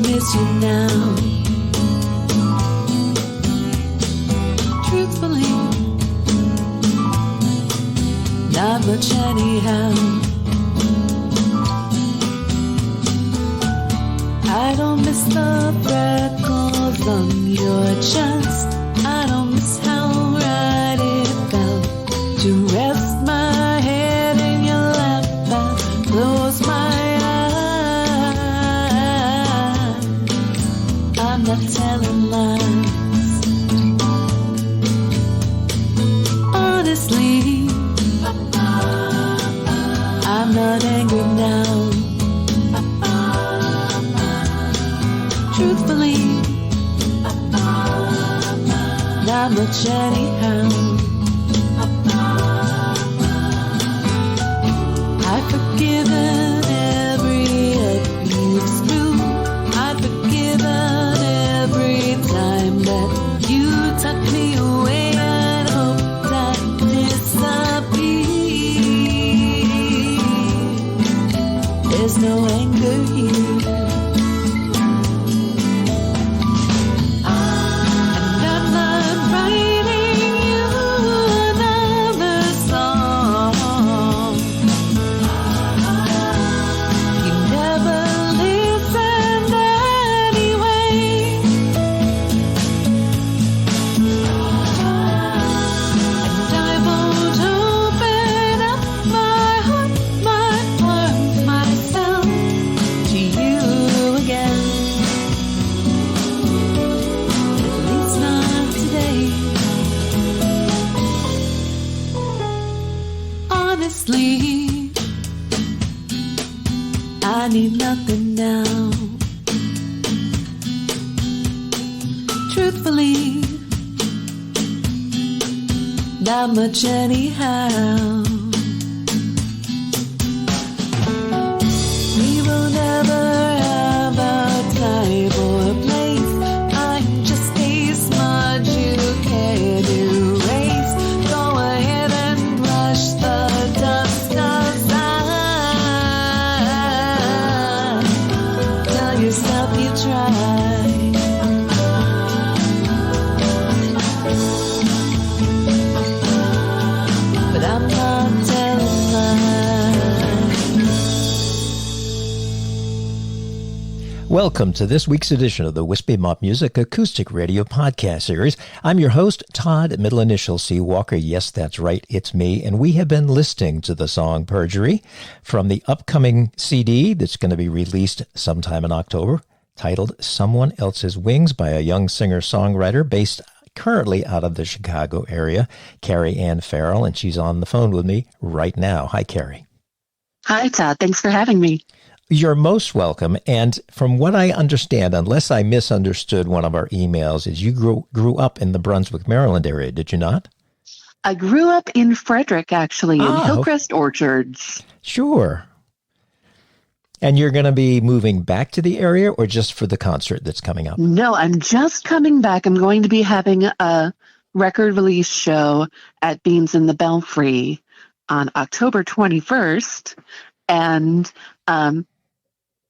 miss you now. Truthfully, not much anyhow. I don't miss the freckles on your chest. I don't miss how right it felt to rest my head in your lap and close my eyes. I'm not telling lies. Honestly, I'm not angry now. Truthfully, not much anyhow. I've forgiven every abuse through. I've forgiven every time that you tucked me away and hoped I'd disappear. There's no anger here. I need nothing now. Truthfully, not much anyhow. We will never have a time or a place. I'm just a smudge you can't erase. Go ahead and brush the dust, 'cause yourself you try. But I'm not telling lies. Welcome to this week's edition of the Wispy Mop Music Acoustic Radio Podcast Series. I'm your host, Todd, middle initial C. Walker. Yes, that's right, it's me. And we have been listening to the song Perjury from the upcoming CD that's going to be released sometime in October, titled Someone Else's Wings by a young singer-songwriter based currently out of the Chicago area, Carey Anne Farrell, and she's on the phone with me right now. Hi, Carey. Hi, Todd. Thanks for having me. You're most welcome. And from what I understand, unless I misunderstood one of our emails, is you grew up in the Brunswick, Maryland area, did you not? I grew up in Frederick, actually, in Hillcrest Orchards. Sure. And you're going to be moving back to the area or just for the concert that's coming up? No, I'm just coming back. I'm going to be having a record release show at Beans in the Belfry on October 21st. And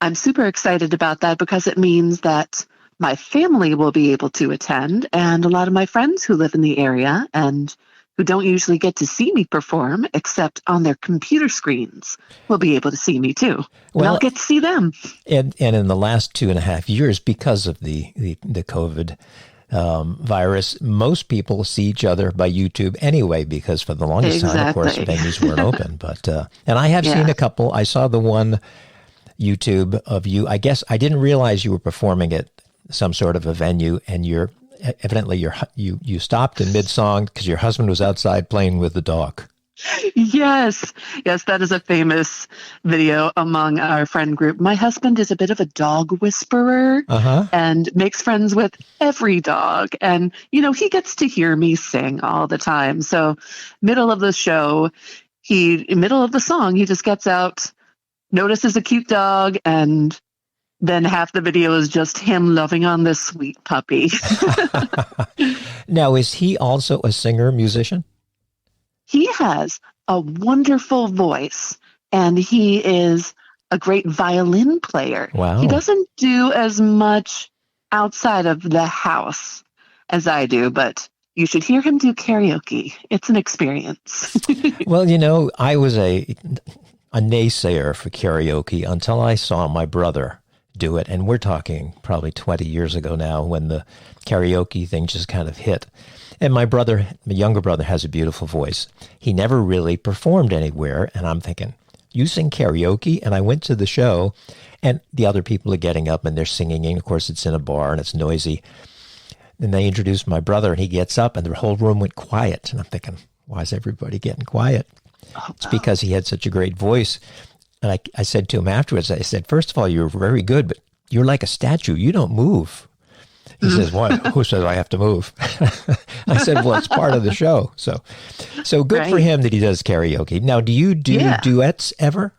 I'm super excited about that because it means that my family will be able to attend, and a lot of my friends who live in the area and who don't usually get to see me perform except on their computer screens will be able to see me too. And I'll get to see them. And in the last 2.5 years, because of the COVID virus, most people see each other by YouTube anyway, because for the longest time, of course, venues weren't open. But and I have seen a couple. I saw the one YouTube of you. I guess I didn't realize you were performing at some sort of a venue, and you stopped in mid-song because your husband was outside playing with the dog. Yes, that is a famous video among our friend group. My husband is a bit of a dog whisperer and makes friends with every dog. And, he gets to hear me sing all the time. So middle of the song, he just gets out, notices a cute dog, and then half the video is just him loving on this sweet puppy. Now, is he also a singer, musician? He has a wonderful voice, and he is a great violin player. Wow. He doesn't do as much outside of the house as I do, but you should hear him do karaoke. It's an experience. Well, I was a naysayer for karaoke until I saw my brother do it. And we're talking probably 20 years ago now when the karaoke thing just kind of hit. And my younger brother, has a beautiful voice. He never really performed anywhere. And I'm thinking, you sing karaoke? And I went to the show and the other people are getting up and they're singing. And of course, it's in a bar and it's noisy. And they introduced my brother and he gets up and the whole room went quiet. And I'm thinking, why is everybody getting quiet? It's because he had such a great voice. And I said to him afterwards, I said, first of all, you're very good, but you're like a statue. You don't move. He says, what? Who says I have to move? I said, well, it's part of the show. So good for him that he does karaoke. Now, do you do duets ever?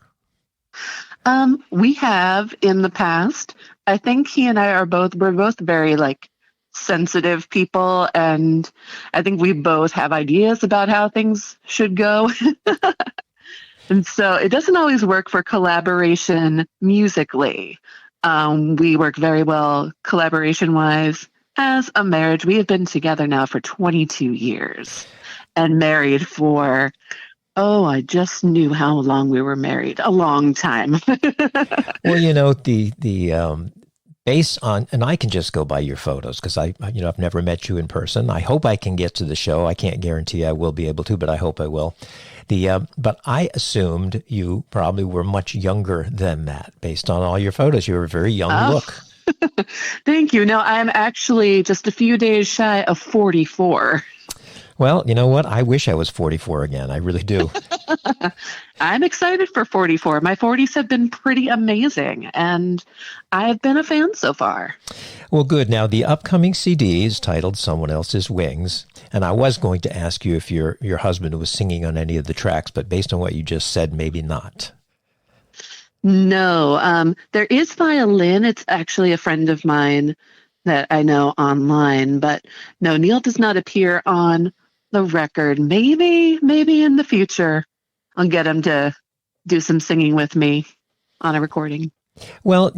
We have in the past. I think he and I we're both very sensitive people, and I think we both have ideas about how things should go. And so it doesn't always work for collaboration musically. We work very well collaboration-wise as a marriage. We have been together now for 22 years and married for, I just knew how long we were married. A long time. Well, the based on, and I can just go by your photos because I've never met you in person. I hope I can get to the show. I can't guarantee I will be able to, but I hope I will. But I assumed you probably were much younger than that based on all your photos. You were a very young look. Thank you. No, I'm actually just a few days shy of 44. Well, you know what? I wish I was 44 again. I really do. I'm excited for 44. My 40s have been pretty amazing, and I've been a fan so far. Well, good. Now, the upcoming CD is titled Someone Else's Wings, and I was going to ask you if your husband was singing on any of the tracks, but based on what you just said, maybe not. No, there is violin. It's actually a friend of mine that I know online, but no, Neil does not appear on the record. Maybe in the future I'll get him to do some singing with me on a recording. Well,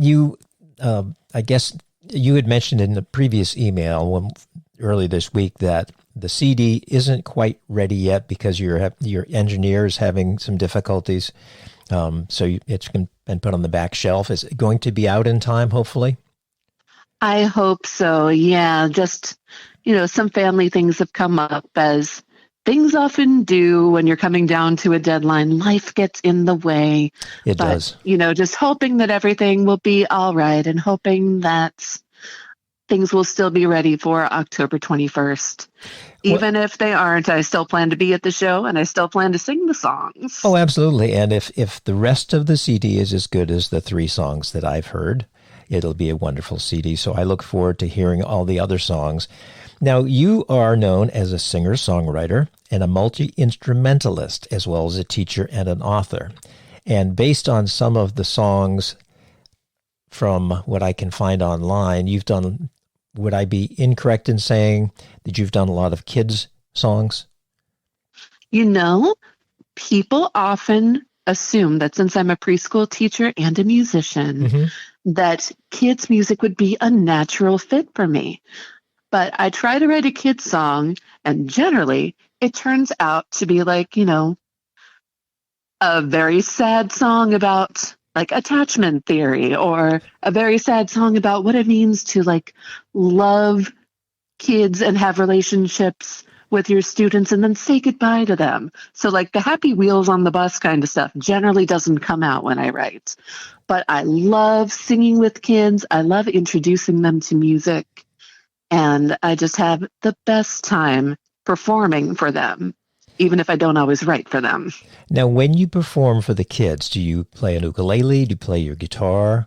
I guess you had mentioned in the previous email early this week that the CD isn't quite ready yet because your engineer is having some difficulties. So it's been put on the back shelf. Is it going to be out in time, hopefully? I hope so. Yeah, just, some family things have come up, as things often do when you're coming down to a deadline. Life gets in the way. It does. Just hoping that everything will be all right and hoping that things will still be ready for October 21st. Even if they aren't, I still plan to be at the show and I still plan to sing the songs. Oh, absolutely. And if the rest of the CD is as good as the 3 songs that I've heard, it'll be a wonderful CD. So I look forward to hearing all the other songs. Now, you are known as a singer-songwriter and a multi-instrumentalist, as well as a teacher and an author. And based on some of the songs from what I can find online, you've done, would I be incorrect in saying that you've done a lot of kids' songs? People often assume that since I'm a preschool teacher and a musician, that kids' music would be a natural fit for me. But I try to write a kid's song, and generally it turns out to be a very sad song about attachment theory, or a very sad song about what it means to love kids and have relationships with your students and then say goodbye to them. So the happy wheels on the bus kind of stuff generally doesn't come out when I write. But I love singing with kids. I love introducing them to music. And I just have the best time performing for them, even if I don't always write for them. Now, when you perform for the kids, do you play an ukulele? Do you play your guitar?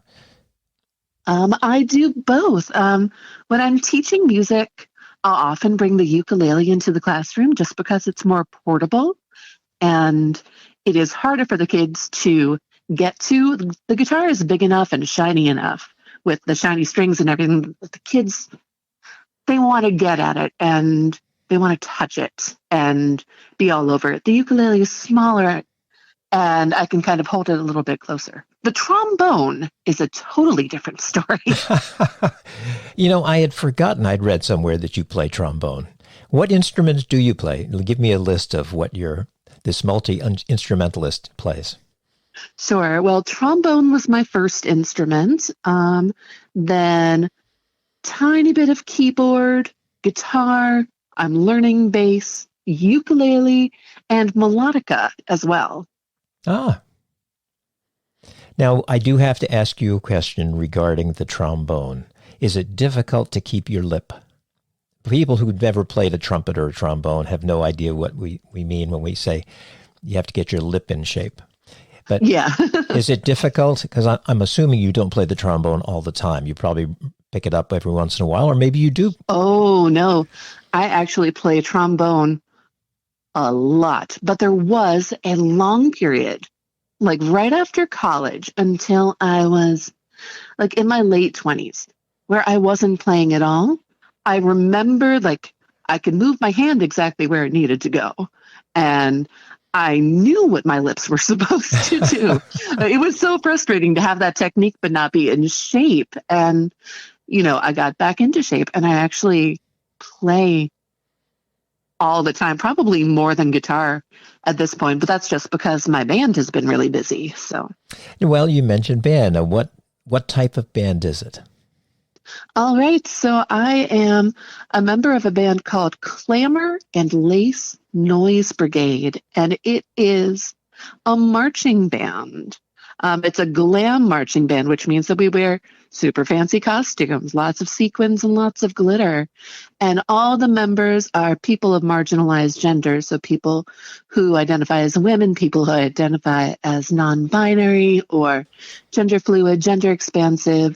I do both. When I'm teaching music, I'll often bring the ukulele into the classroom just because it's more portable. And it is harder for the kids to get to. The guitar is big enough and shiny enough with the shiny strings and everything. But the kids, they want to get at it and they want to touch it and be all over it. The ukulele is smaller and I can kind of hold it a little bit closer. The trombone is a totally different story. I had forgotten I'd read somewhere that you play trombone. What instruments do you play? Give me a list of what this multi-instrumentalist plays. Sure. Well, trombone was my first instrument. Then tiny bit of keyboard, guitar. I'm learning bass, ukulele, and melodica as well. Ah. Now, I do have to ask you a question regarding the trombone. Is it difficult to keep your lip? People who've never played a trumpet or a trombone have no idea what we mean when we say you have to get your lip in shape. But yeah. Is it difficult? Because I'm assuming you don't play the trombone all the time. You probably pick it up every once in a while, or maybe you do. Oh, no. I actually play trombone a lot. But there was a long period, like right after college until I was like in my late 20s, where I wasn't playing at all. I remember like I could move my hand exactly where it needed to go. And I knew what my lips were supposed to do. It was so frustrating to have that technique but not be in shape. And, I got back into shape and I actually play all the time, probably more than guitar at this point. But that's just because my band has been really busy. So, well, you mentioned band. Now, what type of band is it? All right. So I am a member of a band called Clamor and Lace Noise Brigade, and it is a marching band. It's a glam marching band, which means that we wear super fancy costumes, lots of sequins and lots of glitter. And all the members are people of marginalized genders. So people who identify as women, people who identify as non-binary or gender fluid, gender expansive.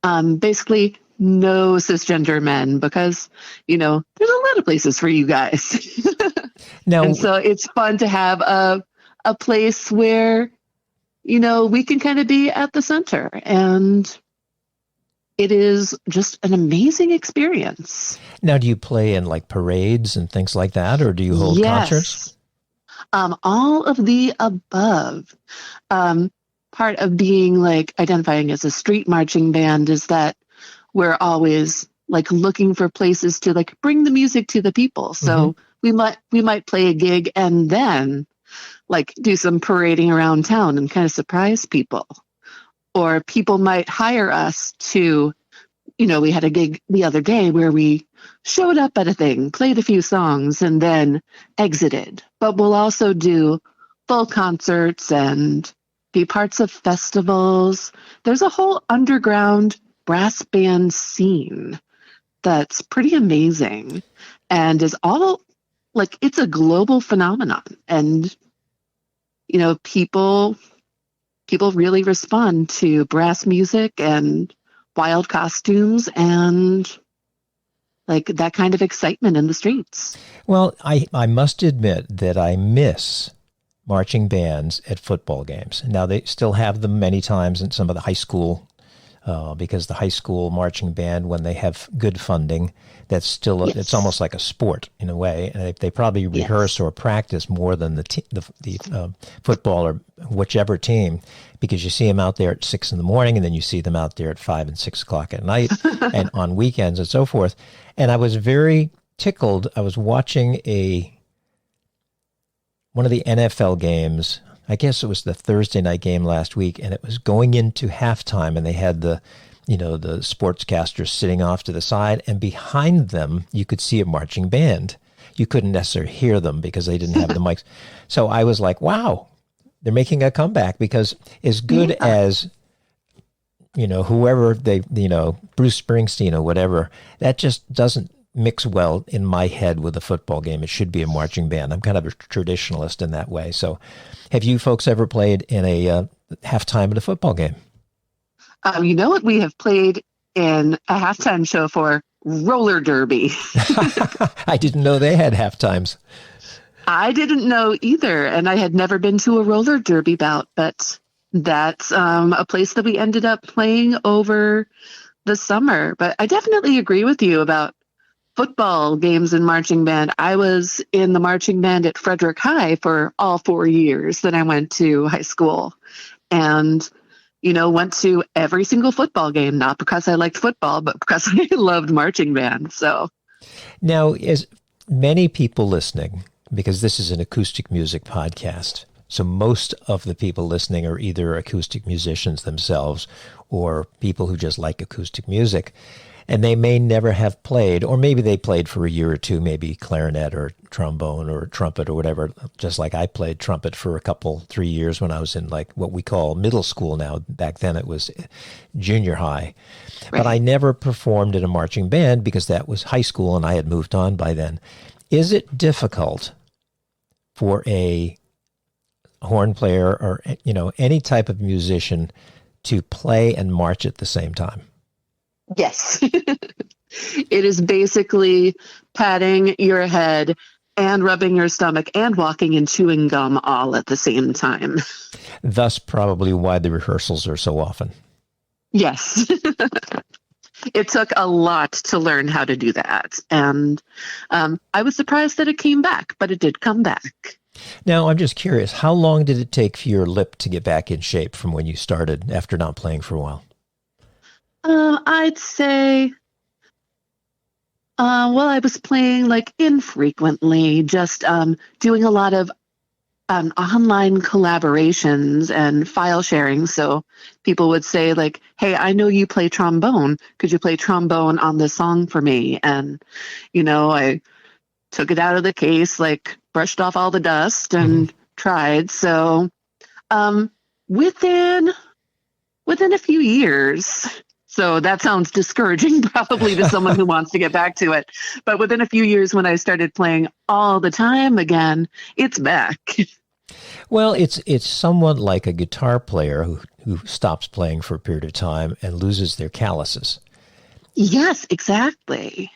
Basically no cisgender men because, there's a lot of places for you guys. Now, and so it's fun to have a place where, we can kind of be at the center, and it is just an amazing experience. Now, do you play in like parades and things like that, or do you hold concerts? All of the above. Part of being like identifying as a street marching band is that we're always like looking for places to like bring the music to the people. So we might play a gig and then like do some parading around town and kind of surprise people. Or people might hire us to, we had a gig the other day where we showed up at a thing, played a few songs, and then exited. But we'll also do full concerts and be parts of festivals. There's a whole underground brass band scene that's pretty amazing and is all like, it's a global phenomenon. And, people really respond to brass music and wild costumes and like that kind of excitement in the streets. Well, I must admit that I miss marching bands at football games. Now, they still have them many times in some of the high school, because the high school marching band, when they have good funding, that's still, it's almost like a sport in a way. And they probably rehearse or practice more than the football or whichever team, because you see them out there at 6 a.m. and then you see them out there at 5 and 6 o'clock at night and on weekends and so forth. And I was very tickled. I was watching one of the NFL games. I guess it was the Thursday night game last week, and it was going into halftime, and they had the sportscasters sitting off to the side, and behind them you could see a marching band. You couldn't necessarily hear them because they didn't have the mics. So I was like, wow, they're making a comeback, because as good as whoever Bruce Springsteen or whatever, that just doesn't mix well in my head with a football game. It should be a marching band. I'm kind of a traditionalist in that way. So have you folks ever played in a halftime at a football game? You know what? We have played in a halftime show for roller derby. I didn't know they had halftimes. I didn't know either. And I had never been to a roller derby bout, but that's a place that we ended up playing over the summer. But I definitely agree with you about football games and marching band. I was in the marching band at Frederick High for all 4 years that I went to high school. And went to every single football game, not because I liked football, but because I loved marching band. So now, as many people listening, because this is an acoustic music podcast, so most of the people listening are either acoustic musicians themselves or people who just like acoustic music, and they may never have played, or maybe they played for a year or two, maybe clarinet or trombone or trumpet or whatever, just like I played trumpet for 3 years when I was in like what we call middle school now. Back then it was junior high. Right. But I never performed in a marching band because that was high school and I had moved on by then. Is it difficult for a horn player or, any type of musician to play and march at the same time? Yes. It is basically patting your head and rubbing your stomach and walking and chewing gum all at the same time. Thus probably why the rehearsals are so often. Yes. It took a lot to learn how to do that. And I was surprised that it came back, but it did come back. Now, I'm just curious, how long did it take for your lip to get back in shape from when you started after not playing for a while? I'd say, I was playing like infrequently, just doing a lot of online collaborations and file sharing. So people would say like, hey, I know you play trombone. Could you play trombone on this song for me? And, I took it out of the case, like brushed off all the dust and tried. So within a few years, so that sounds discouraging probably to someone who wants to get back to it. But within a few years when I started playing all the time again, it's back. Well, it's somewhat like a guitar player who stops playing for a period of time and loses their calluses. Yes, exactly.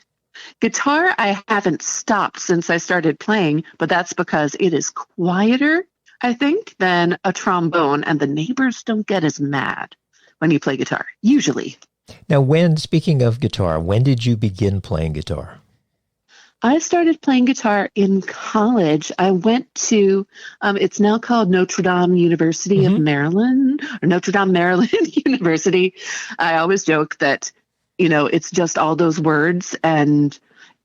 Guitar, I haven't stopped since I started playing, but that's because it is quieter, I think, than a trombone, and the neighbors don't get as mad when you play guitar, usually. Now, speaking of guitar, when did you begin playing guitar? I started playing guitar in college. I went to, it's now called Notre Dame University of Maryland, or Notre Dame, Maryland University. I always joke that, it's just all those words and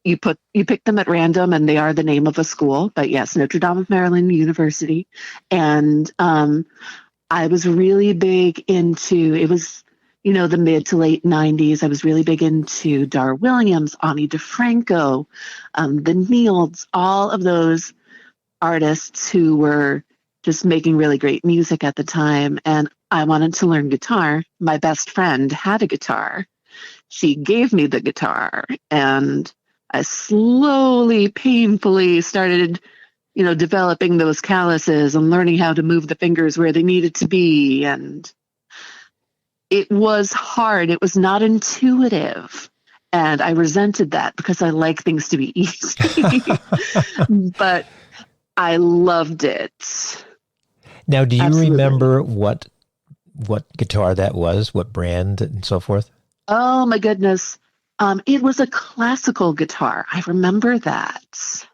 you pick them at random and they are the name of a school. But yes, Notre Dame of Maryland University. And I was really big into, it was, the mid to late 90s. I was really big into Dar Williams, Ani DeFranco, the Neils, all of those artists who were just making really great music at the time. And I wanted to learn guitar. My best friend had a guitar. She gave me the guitar and I slowly, painfully started, developing those calluses and learning how to move the fingers where they needed to be. And it was hard. It was not intuitive. And I resented that because I like things to be easy. But I loved it. Now, do you Absolutely. remember what guitar that was, what brand and so forth? Oh, my goodness. It was a classical guitar. I remember that.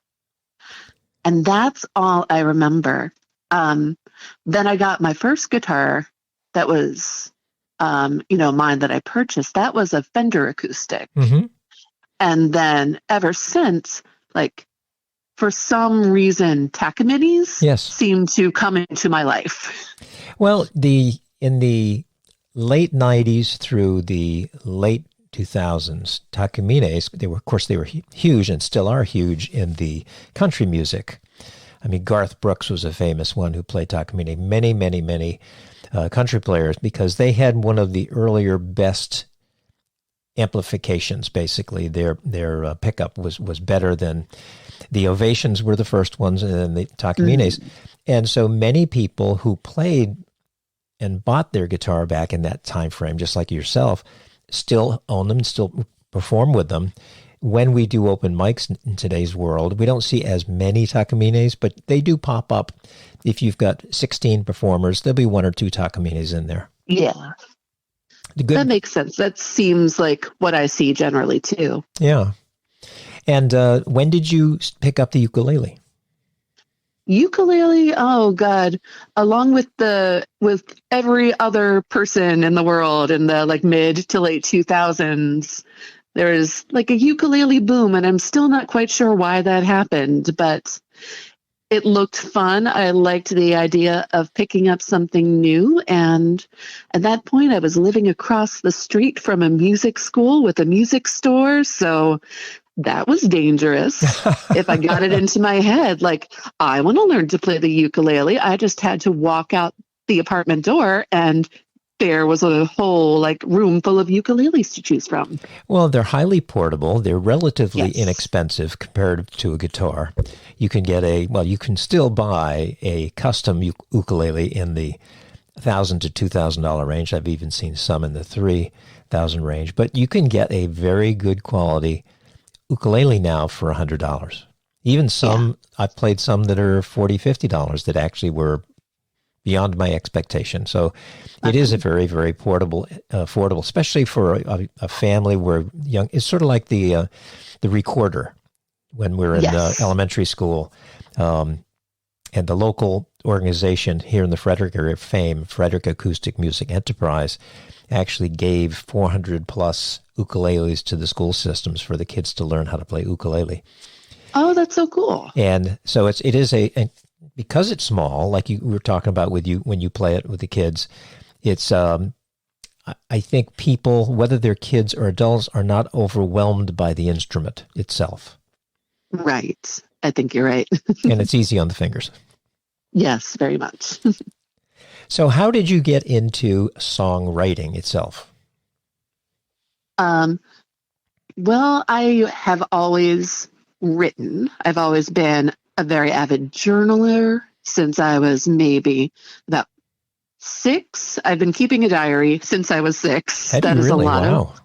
And that's all I remember. Then I got my first guitar that was, mine that I purchased. That was a Fender acoustic. Mm-hmm. And then ever since, for some reason, Takamines seemed to come into my life. Well, in the late 90s through the late 2000s, Takamines, they were huge and still are huge in the country music. I mean, Garth Brooks was a famous one who played Takamine. Many, many, many country players, because they had one of the earlier best amplifications. Basically, their pickup was better than the Ovations were the first ones, and then the Takamines. Mm-hmm. And so many people who played and bought their guitar back in that time frame, just like yourself, still own them, still perform with them. When we do open mics in today's world, we don't see as many Takamines, but they do pop up. If you've got 16 performers, there'll be one or two Takamines in there. Yeah. That makes sense. That seems like what I see generally, too. Yeah. And when did you pick up the ukulele? Ukulele, oh God, along with every other person in the world in the like mid to late 2000s, there was like a ukulele boom, and I'm still not quite sure why that happened, but it looked fun. I liked the idea of picking up something new, and at that point I was living across the street from a music school with a music store, so that was dangerous. If I got it into my head, like, I want to learn to play the ukulele, I just had to walk out the apartment door and there was a whole like room full of ukuleles to choose from. Well, they're highly portable. They're relatively Yes. inexpensive compared to a guitar. You can get you can still buy a custom ukulele in the $1,000 to $2,000 range. I've even seen some in the $3,000 range, but you can get a very good quality ukulele now for $100. Even some, I've played some that are $40, $50 that actually were beyond my expectation. So it is a very, very portable, affordable, especially for a family where young. It's sort of like the recorder when we were in Yes. elementary school, and the local organization here in the Frederick area, FAME, Frederick Acoustic Music Enterprise, actually gave 400 plus ukuleles to the school systems for the kids to learn how to play ukulele. Oh, that's so cool. And so it is because it's small, like you were talking about with you when you play it with the kids, it's I think people, whether they're kids or adults, are not overwhelmed by the instrument itself. Right. I think you're right. And it's easy on the fingers. Yes, very much. So how did you get into songwriting itself? Well, I have always written. I've always been a very avid journaler since I was maybe about 6. I've been keeping a diary since I was 6. Have That you is really? a lot Wow. of,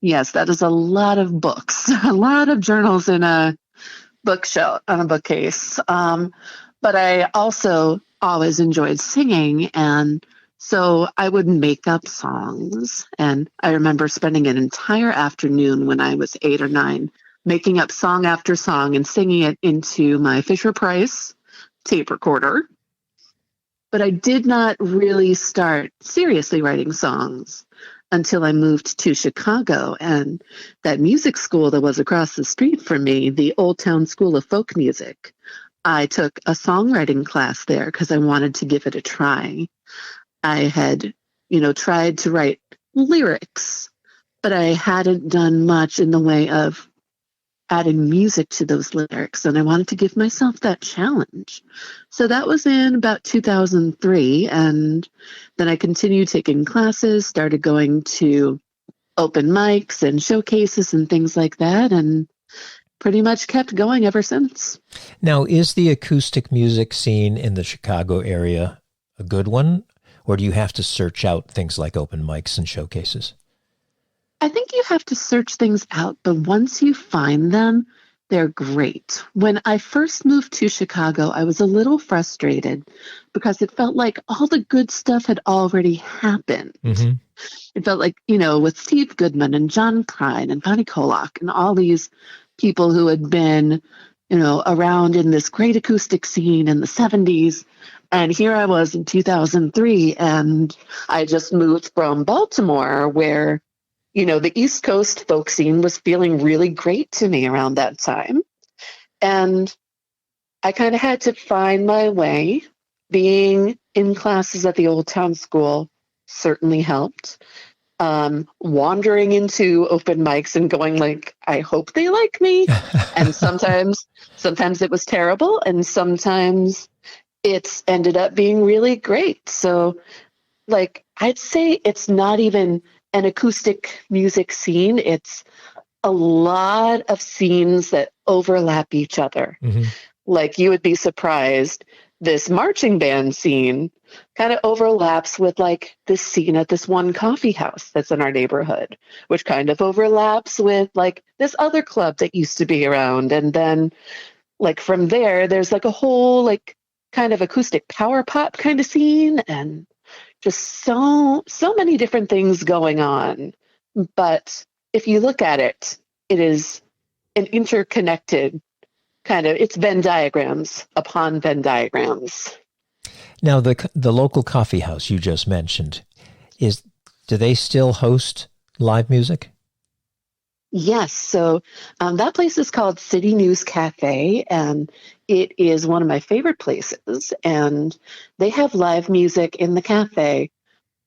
yes, that is a lot of books, a lot of journals in a bookshelf, on a bookcase. But I also always enjoyed singing, and so I would make up songs. And I remember spending an entire afternoon when I was 8 or 9 making up song after song and singing it into my Fisher-Price tape recorder. But I did not really start seriously writing songs until I moved to Chicago, and that music school that was across the street from me, the Old Town School of Folk Music, I took a songwriting class there because I wanted to give it a try. I had, tried to write lyrics, but I hadn't done much in the way of adding music to those lyrics, and I wanted to give myself that challenge. So that was in about 2003, and then I continued taking classes, started going to open mics and showcases and things like that, and pretty much kept going ever since. Now, is the acoustic music scene in the Chicago area a good one, or do you have to search out things like open mics and showcases? I think you have to search things out, but once you find them, they're great. When I first moved to Chicago, I was a little frustrated because it felt like all the good stuff had already happened. Mm-hmm. It felt like, with Steve Goodman and John Prine and Bonnie Kolak and all these people who had been, around in this great acoustic scene in the 70s. And here I was in 2003, and I just moved from Baltimore where the East Coast folk scene was feeling really great to me around that time. And I kind of had to find my way. Being in classes at the Old Town School certainly helped. Wandering into open mics and going like, I hope they like me. And sometimes it was terrible, and sometimes it's ended up being really great. So I'd say it's not even an acoustic music scene. It's a lot of scenes that overlap each other. Mm-hmm. Like, you would be surprised. This marching band scene kind of overlaps with this scene at this one coffee house that's in our neighborhood, which kind of overlaps with this other club that used to be around. And then from there's a whole kind of acoustic power pop kind of scene, and just so many different things going on. But if you look at it, it is an interconnected it's Venn diagrams upon Venn diagrams. Now, the local coffee house you just mentioned, do they still host live music? Yes. So that place is called City News Cafe, and it is one of my favorite places. And they have live music in the cafe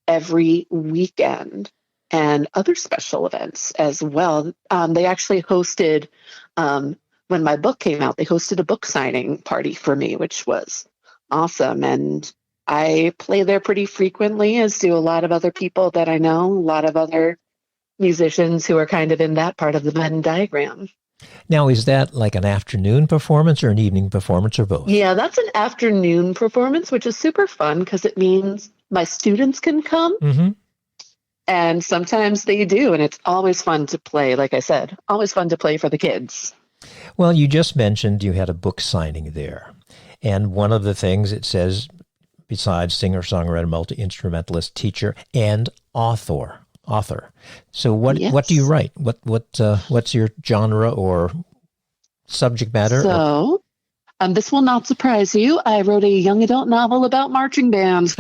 every weekend and other special events as well. They actually hosted, when my book came out, they hosted a book signing party for me, which was awesome. And I play there pretty frequently, as do a lot of other people that I know, a lot of other musicians who are kind of in that part of the Venn diagram. Now, is that like an afternoon performance or an evening performance or both? Yeah, that's an afternoon performance, which is super fun because it means my students can come. Mm-hmm. And sometimes they do. And it's always fun to play. Like I said, always fun to play for the kids. Well, you just mentioned you had a book signing there. And one of the things it says, besides singer-songwriter, multi-instrumentalist, teacher, and author. So what do you write? What's your genre or subject matter? So this will not surprise you. I wrote a young adult novel about marching bands.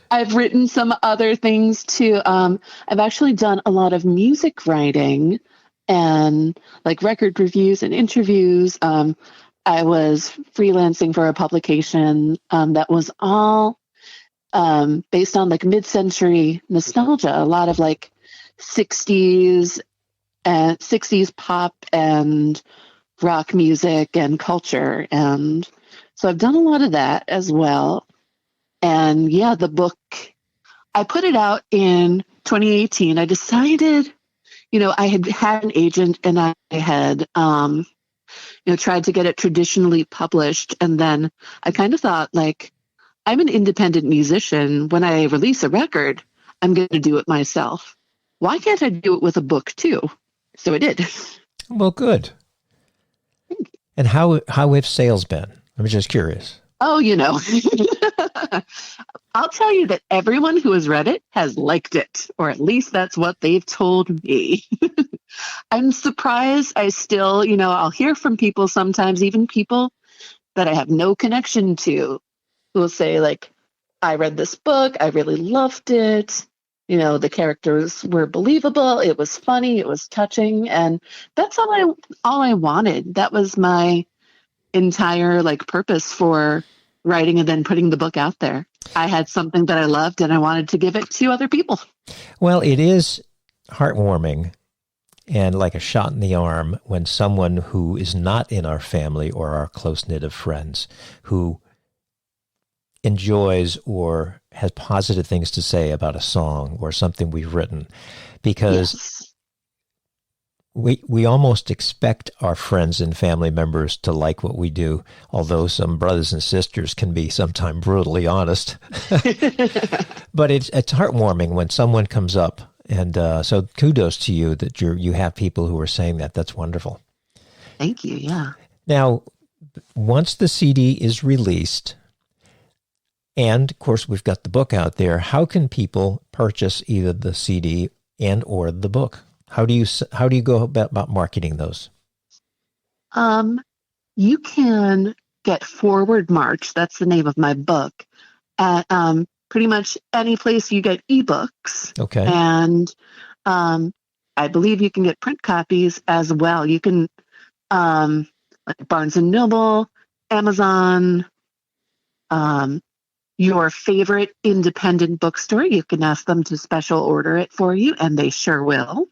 I've written some other things too. I've actually done a lot of music writing and like record reviews and interviews. I was freelancing for a publication that was all based on like mid-century nostalgia, a lot of like 60s pop and rock music and culture. And so I've done a lot of that as well. And yeah, the book, I put it out in 2018. I decided, I had an agent and I had, tried to get it traditionally published. And then I kind of thought, like, I'm an independent musician. When I release a record, I'm going to do it myself. Why can't I do it with a book too? So I did. Well, good. And how have sales been? I'm just curious. Oh, I'll tell you that everyone who has read it has liked it, or at least that's what they've told me. I'm surprised. I still, I'll hear from people sometimes, even people that I have no connection to, who will say, like, I read this book, I really loved it. The characters were believable. It was funny. It was touching. And that's all I wanted. That was my entire purpose for writing and then putting the book out there. I had something that I loved and I wanted to give it to other people. Well, it is heartwarming and like a shot in the arm when someone who is not in our family or our close-knit of friends who enjoys or has positive things to say about a song or something we've written, because yes. we almost expect our friends and family members to like what we do, although some brothers and sisters can be sometimes brutally honest. But it's heartwarming when someone comes up, and so kudos to you that you have people who are saying that. That's wonderful. Thank you. Yeah. Now, once the CD is released, and of course we've got the book out there, how can people purchase either the CD and or the book? How do you go about marketing those? You can get Forward March, that's the name of my book, at pretty much any place you get ebooks. Okay. And I believe you can get print copies as well. You can like Barnes and Noble, Amazon, your favorite independent bookstore. You can ask them to special order it for you, and they sure will.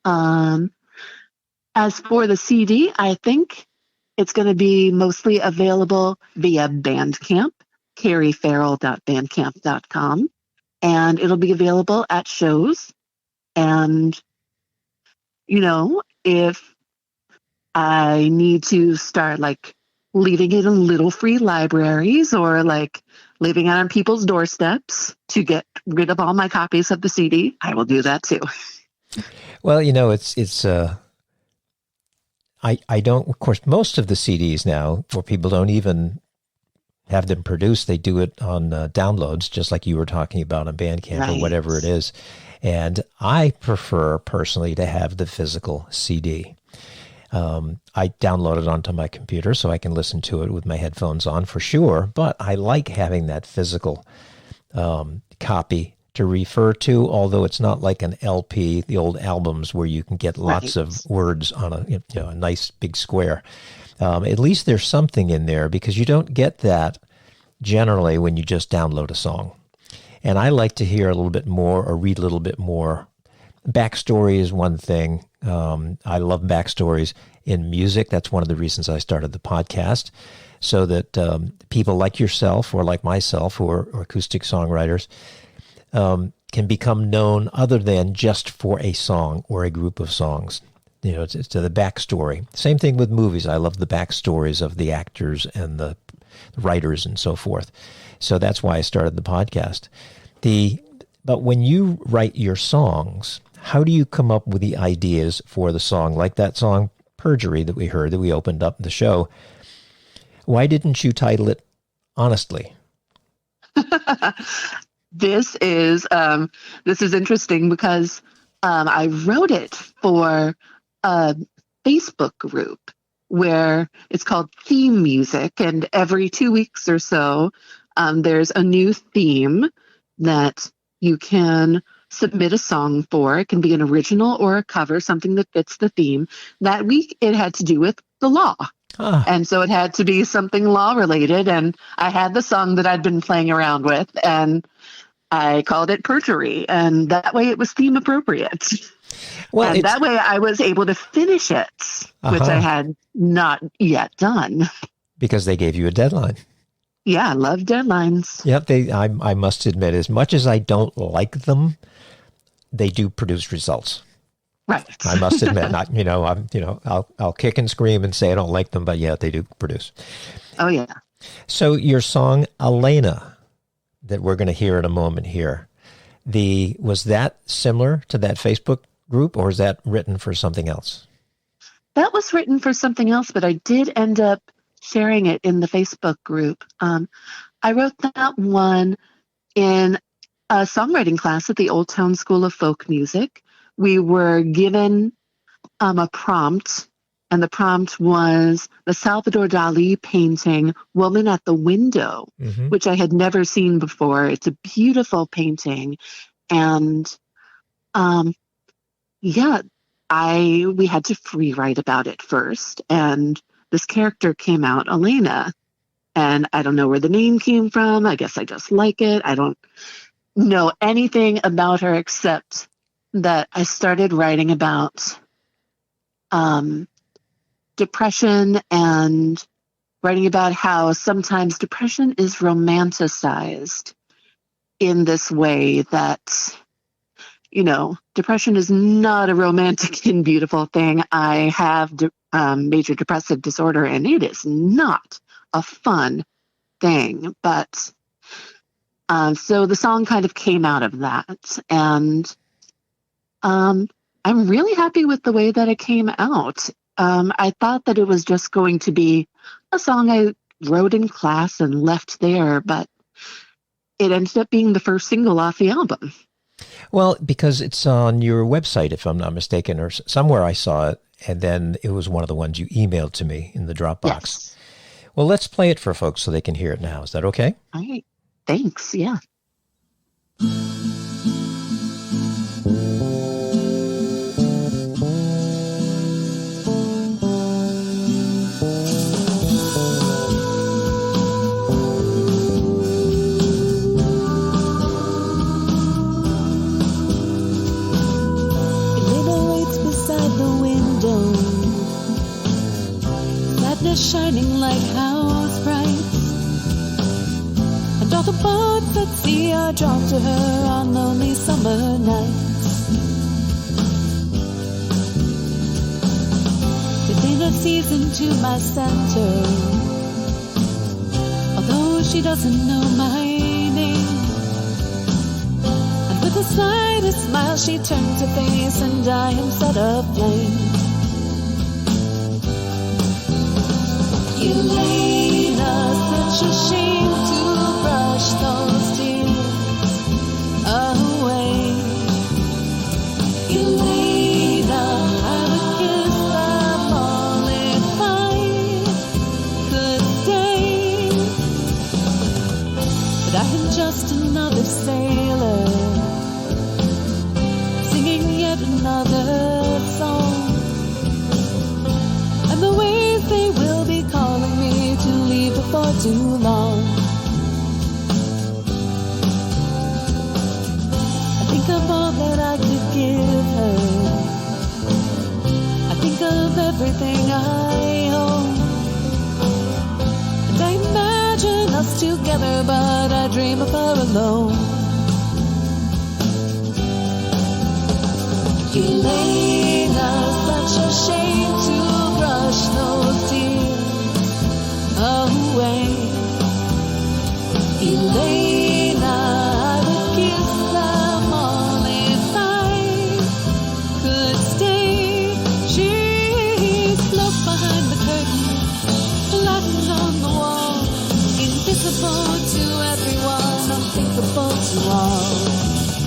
As for the CD, I think it's going to be mostly available via Bandcamp, careyfarrell.bandcamp.com, and it'll be available at shows. And, if I need to start leaving it in little free libraries or leaving it on people's doorsteps to get rid of all my copies of the CD, I will do that too. Well, I don't, of course, most of the CDs now, where people don't even have them produced, they do it on downloads, just like you were talking about on Bandcamp Right. or whatever it is. And I prefer personally to have the physical CD. I download it onto my computer so I can listen to it with my headphones on for sure, but I like having that physical copy to refer to, although it's not like an LP, the old albums where you can get lots of words on a nice big square. At least there's something in there, because you don't get that generally when you just download a song. And I like to hear a little bit more or read a little bit more. Backstory is one thing. I love backstories in music. That's one of the reasons I started the podcast, so that people like yourself or like myself, who are acoustic songwriters, can become known other than just for a song or a group of songs. It's the backstory. Same thing with movies. I love the backstories of the actors and the writers and so forth. So that's why I started the podcast. But when you write your songs, how do you come up with the ideas for the song? Like that song, Perjury, that we heard, that we opened up the show. Why didn't you title it Honestly? This is interesting because I wrote it for a Facebook group where it's called Theme Music, and every 2 weeks or so, there's a new theme that you can submit a song for. It can be an original or a cover, something that fits the theme. That week, it had to do with the law. And so it had to be something law related. And I had the song that I'd been playing around with, and I called it Perjury. And that way it was theme appropriate. Well, and that way I was able to finish it, which I had not yet done. Because they gave you a deadline. Yeah, I love deadlines. Yep, I must admit, as much as I don't like them, they do produce results. Right. I must admit, I'll kick and scream and say I don't like them, but yeah, they do produce. Oh yeah. So your song Elena, that we're going to hear in a moment here, was that similar to that Facebook group, or is that written for something else? That was written for something else, but I did end up sharing it in the Facebook group. I wrote that one in a songwriting class at the Old Town School of Folk Music. We were given a prompt, and the prompt was the Salvador Dali painting Woman at the Window, which I had never seen before. It's a beautiful painting. And we had to free write about it first. And this character came out, Elena, and I don't know where the name came from. I guess I just like it. I don't know anything about her except that I started writing about depression, and writing about how sometimes depression is romanticized in this way that, depression is not a romantic and beautiful thing. I have major depressive disorder, and it is not a fun thing. But so the song kind of came out of that, and I'm really happy with the way that it came out. I thought that it was just going to be a song I wrote in class and left there, but it ended up being the first single off the album. Well, because it's on your website, if I'm not mistaken, or somewhere I saw it, and then it was one of the ones you emailed to me in the Dropbox. Yes. Well, let's play it for folks so they can hear it now. Is that okay? All right. Thanks. Yeah. Shining like house brights, and all the birds at sea are drawn to her on lonely summer nights. Elena sees into my center, although she doesn't know my name. And with a slightest smile she turns her face, and I am set aflame. Elena, such a shame to brush those tears away. Elena, I would kiss them all another song. And the ways they will be calling me to leave before too long. I think of all that I could give her. I think of everything I own. And I imagine us together, but I dream of her alone. Elena, such a shame to brush those tears away. Elena, I would kiss them all if I could stay. She's close behind the curtain, flattened on the wall, invisible to everyone, unthinkable to all.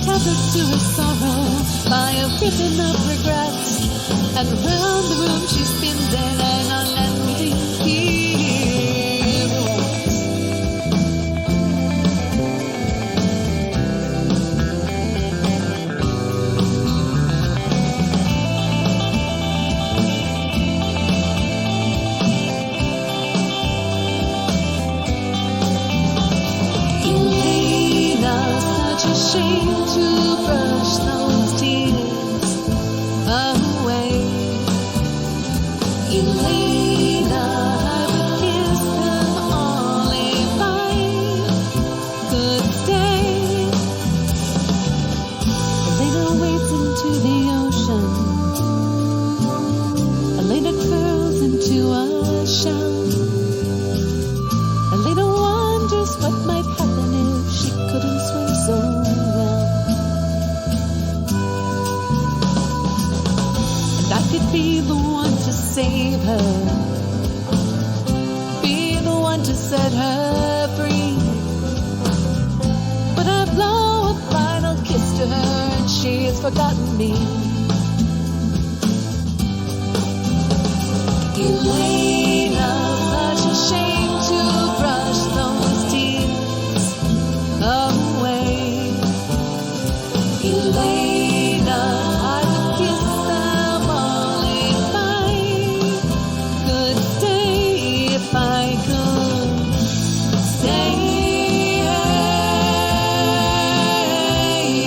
Tethered to her sorrow by a ribbon of regret, and round the room she spins in an unending pirouette. Elena, such a shame to brush those tears away. Elena, I would kiss them all if I could stay. Elena wades into the ocean. Elena curls into a shell. Elena wonders what might happen if she couldn't swim so well. And I could be the one to save her, be the one to set her free. But I blow a final kiss to her and she has forgotten me. Elena, such a shame to brush those tears away. Elena, I would kiss them all if I could stay, if I could stay,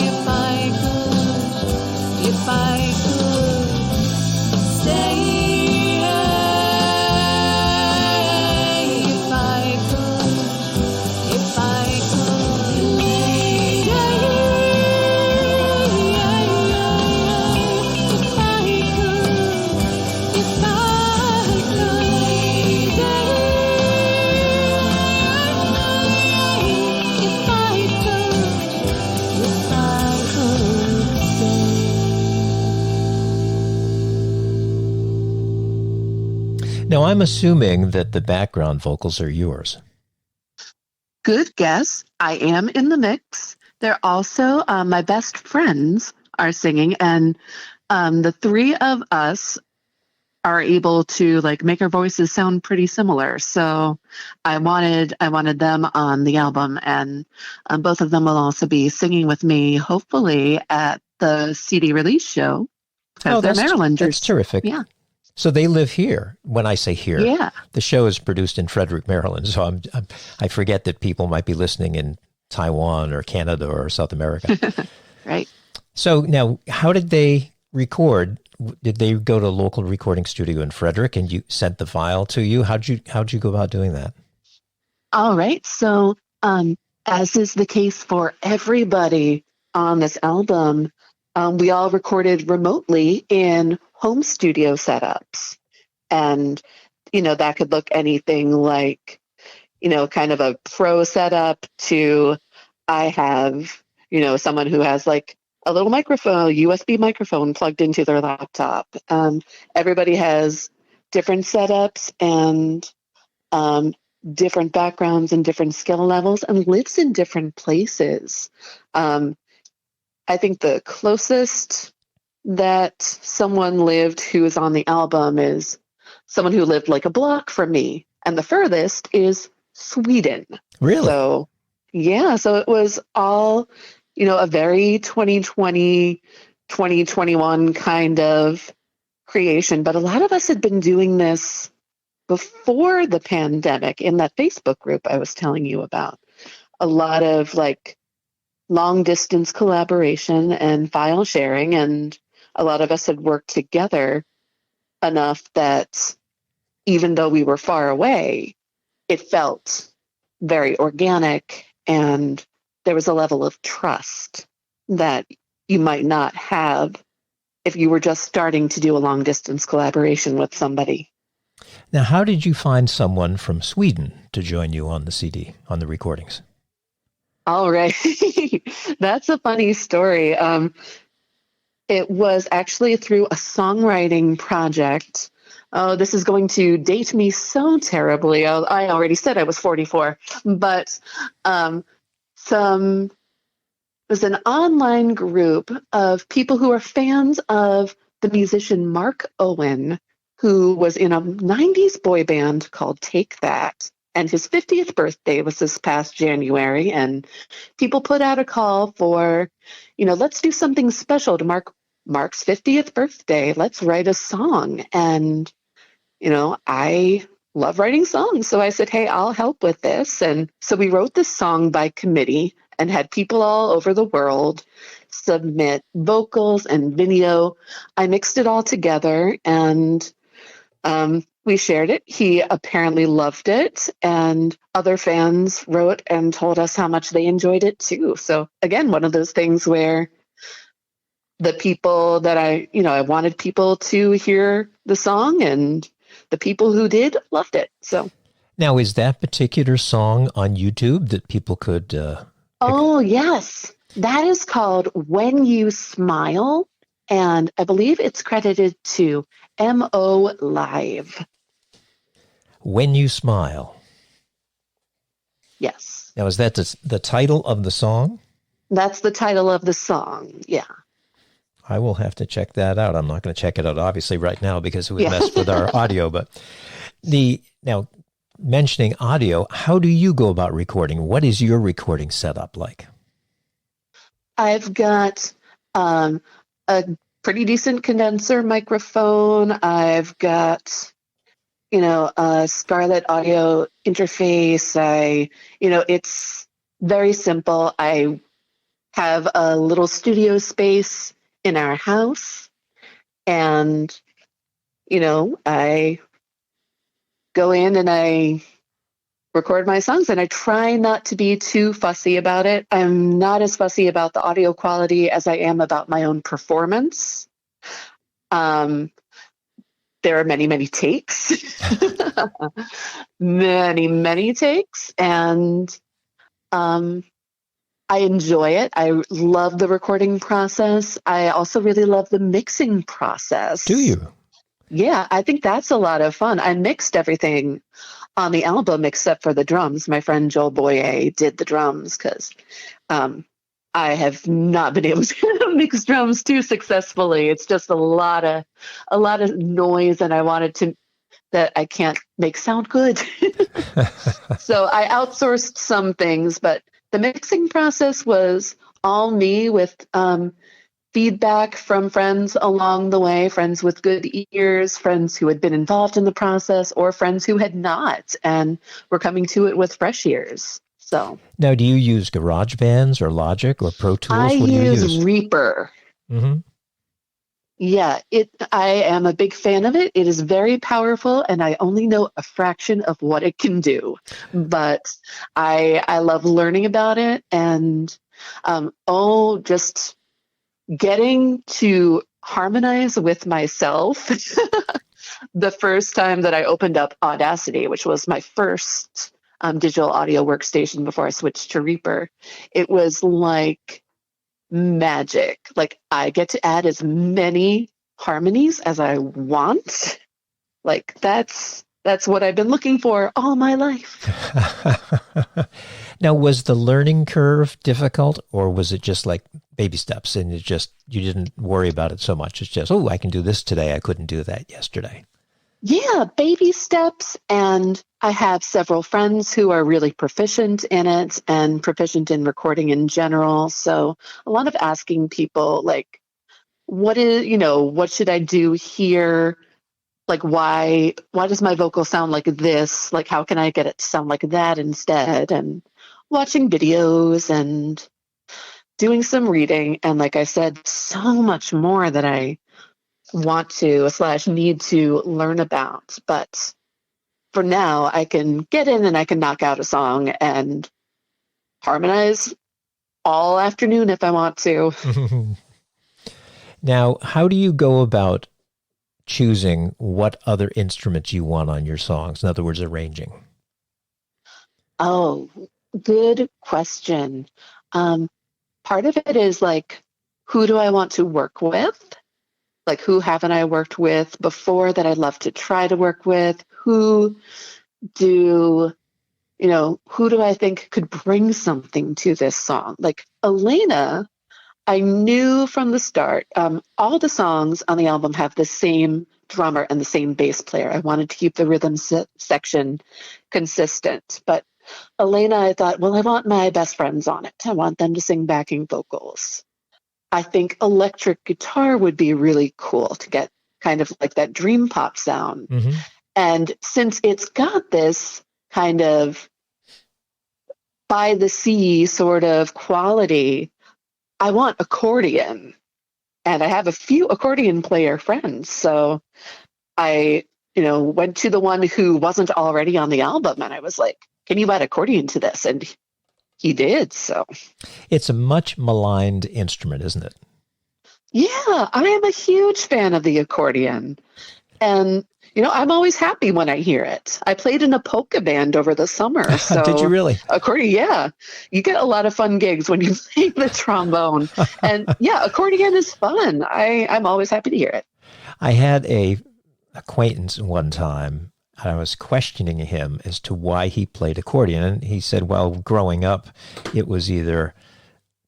if I could stay, if I could. Now, I'm assuming that the background vocals are yours. Good guess. I am in the mix. They're also my best friends are singing, and the three of us are able to like make our voices sound pretty similar. So I wanted them on the album, and both of them will also be singing with me, hopefully at the CD release show, because they're Marylanders. That's terrific. Yeah. So they live here. When I say here, yeah, the show is produced in Frederick, Maryland. So I forget that people might be listening in Taiwan or Canada or South America. Right. So now, how did they record? Did they go to a local recording studio in Frederick and you sent the file to you? How'd you go about doing that? All right. So, as is the case for everybody on this album, we all recorded remotely in home studio setups. And, that could look anything like, kind of a pro setup to I have, someone who has like a little microphone, USB microphone plugged into their laptop. Everybody has different setups and different backgrounds and different skill levels and lives in different places. I think the closest that someone lived who is on the album is someone who lived like a block from me. And the furthest is Sweden. Really? So, yeah. So it was all, a very 2020 2021 kind of creation, but a lot of us had been doing this before the pandemic in that Facebook group I was telling you about. A lot of like long distance collaboration and file sharing, and a lot of us had worked together enough that even though we were far away, it felt very organic, and there was a level of trust that you might not have if you were just starting to do a long distance collaboration with somebody. Now, how did you find someone from Sweden to join you on the CD, on the recordings? All right. That's a funny story. It was actually through a songwriting project. Oh, this is going to date me so terribly. I already said I was 44, but it was an online group of people who are fans of the musician Mark Owen, who was in a 90s boy band called Take That. And his 50th birthday was this past January. And people put out a call for, let's do something special to Mark's 50th birthday. Let's write a song. And, I love writing songs. So I said, hey, I'll help with this. And so we wrote this song by committee and had people all over the world submit vocals and video. I mixed it all together, and we shared it. He apparently loved it, and other fans wrote and told us how much they enjoyed it too. So again, one of those things where the people that I wanted people to hear the song, and the people who did loved it. So now, is that particular song on YouTube that people could? Oh, yes. That is called When You Smile, and I believe it's credited to MO Live. When You Smile. Yes. Now, is that the title of the song? That's the title of the song, yeah. I will have to check that out. I'm not going to check it out, obviously, right now because we messed with our audio. But now, mentioning audio, how do you go about recording? What is your recording setup like? I've got a pretty decent condenser microphone. I've got, a Scarlett audio interface. It's very simple. I have a little studio space in our house, and, I go in and I record my songs, and I try not to be too fussy about it. I'm not as fussy about the audio quality as I am about my own performance. There are many, many takes, many takes, and I enjoy it. I love the recording process. I also really love the mixing process. Do you? Yeah, I think that's a lot of fun. I mixed everything on the album except for the drums. My friend Joel Boyer did the drums because I have not been able to mix drums too successfully. It's just a lot of noise, and I wanted that I can't make sound good. So I outsourced some things, but the mixing process was all me with feedback from friends along the way, friends with good ears, friends who had been involved in the process, or friends who had not and were coming to it with fresh ears. So now, do you use GarageBands or Logic or Pro Tools? I what do you use Reaper. Mm-hmm. Yeah, I am a big fan of it. It is very powerful, and I only know a fraction of what it can do. But I love learning about it, and just getting to harmonize with myself. The first time that I opened up Audacity, which was my first digital audio workstation before I switched to Reaper, it was like magic. Like, I get to add as many harmonies as I want. Like, that's what I've been looking for all my life. Now, was the learning curve difficult, or was it just like baby steps and you didn't worry about it so much? It's just, I can do this today. I couldn't do that yesterday. Yeah, baby steps. And I have several friends who are really proficient in it and proficient in recording in general. So a lot of asking people, like, what should I do here? Like, why does my vocal sound like this? Like, how can I get it to sound like that instead? And watching videos and doing some reading. And like I said, so much more that I want to / need to learn about. But for now, I can get in and I can knock out a song and harmonize all afternoon if I want to. Now, how do you go about choosing what other instruments you want on your songs? In other words, arranging. Oh, good question. Part of it is like, who do I want to work with? Like, who haven't I worked with before that I'd love to try to work with? Who do I think could bring something to this song? Like Elena, I knew from the start, all the songs on the album have the same drummer and the same bass player. I wanted to keep the rhythm section consistent. But Elena, I thought, well, I want my best friends on it. I want them to sing backing vocals. I think electric guitar would be really cool to get kind of like that dream pop sound. Mm-hmm. And since it's got this kind of by the sea sort of quality, I want accordion. And I have a few accordion player friends. So I, went to the one who wasn't already on the album and I was like, can you add accordion to this? And he did. So it's a much maligned instrument, isn't it? Yeah, I am a huge fan of the accordion. And, I'm always happy when I hear it. I played in a polka band over the summer. So Did you really? Accordion, yeah. You get a lot of fun gigs when you play the trombone. And yeah, accordion is fun. I'm always happy to hear it. I had a acquaintance one time. I was questioning him as to why he played accordion. And he said, well, growing up, it was either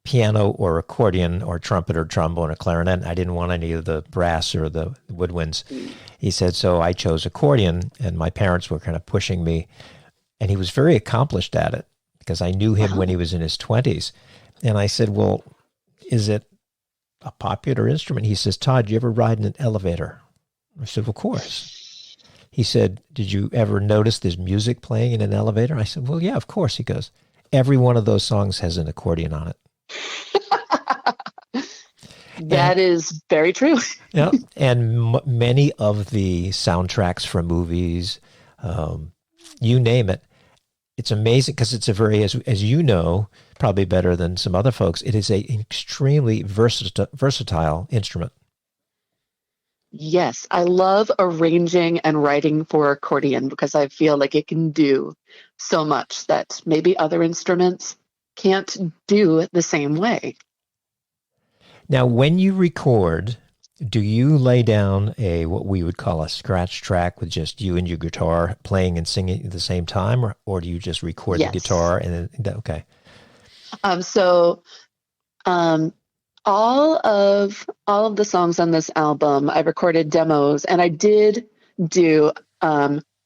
piano or accordion or trumpet or trombone or clarinet. I didn't want any of the brass or the woodwinds. He said, so I chose accordion, and my parents were kind of pushing me. And he was very accomplished at it because I knew him when he was in his 20s. And I said, well, is it a popular instrument? He says, Todd, do you ever ride in an elevator? I said, of course. He said, did you ever notice there's music playing in an elevator? I said, well, yeah, of course. He goes, every one of those songs has an accordion on it. That is very true. Yeah, and many of the soundtracks for movies, you name it, it's amazing because it's a very, as you know, probably better than some other folks, it is an extremely versatile instrument. Yes, I love arranging and writing for accordion because I feel like it can do so much that maybe other instruments can't do the same way. Now, when you record, do you lay down what we would call a scratch track with just you and your guitar playing and singing at the same time, or do you just record the guitar and then, okay? All of the songs on this album, I recorded demos, and I did do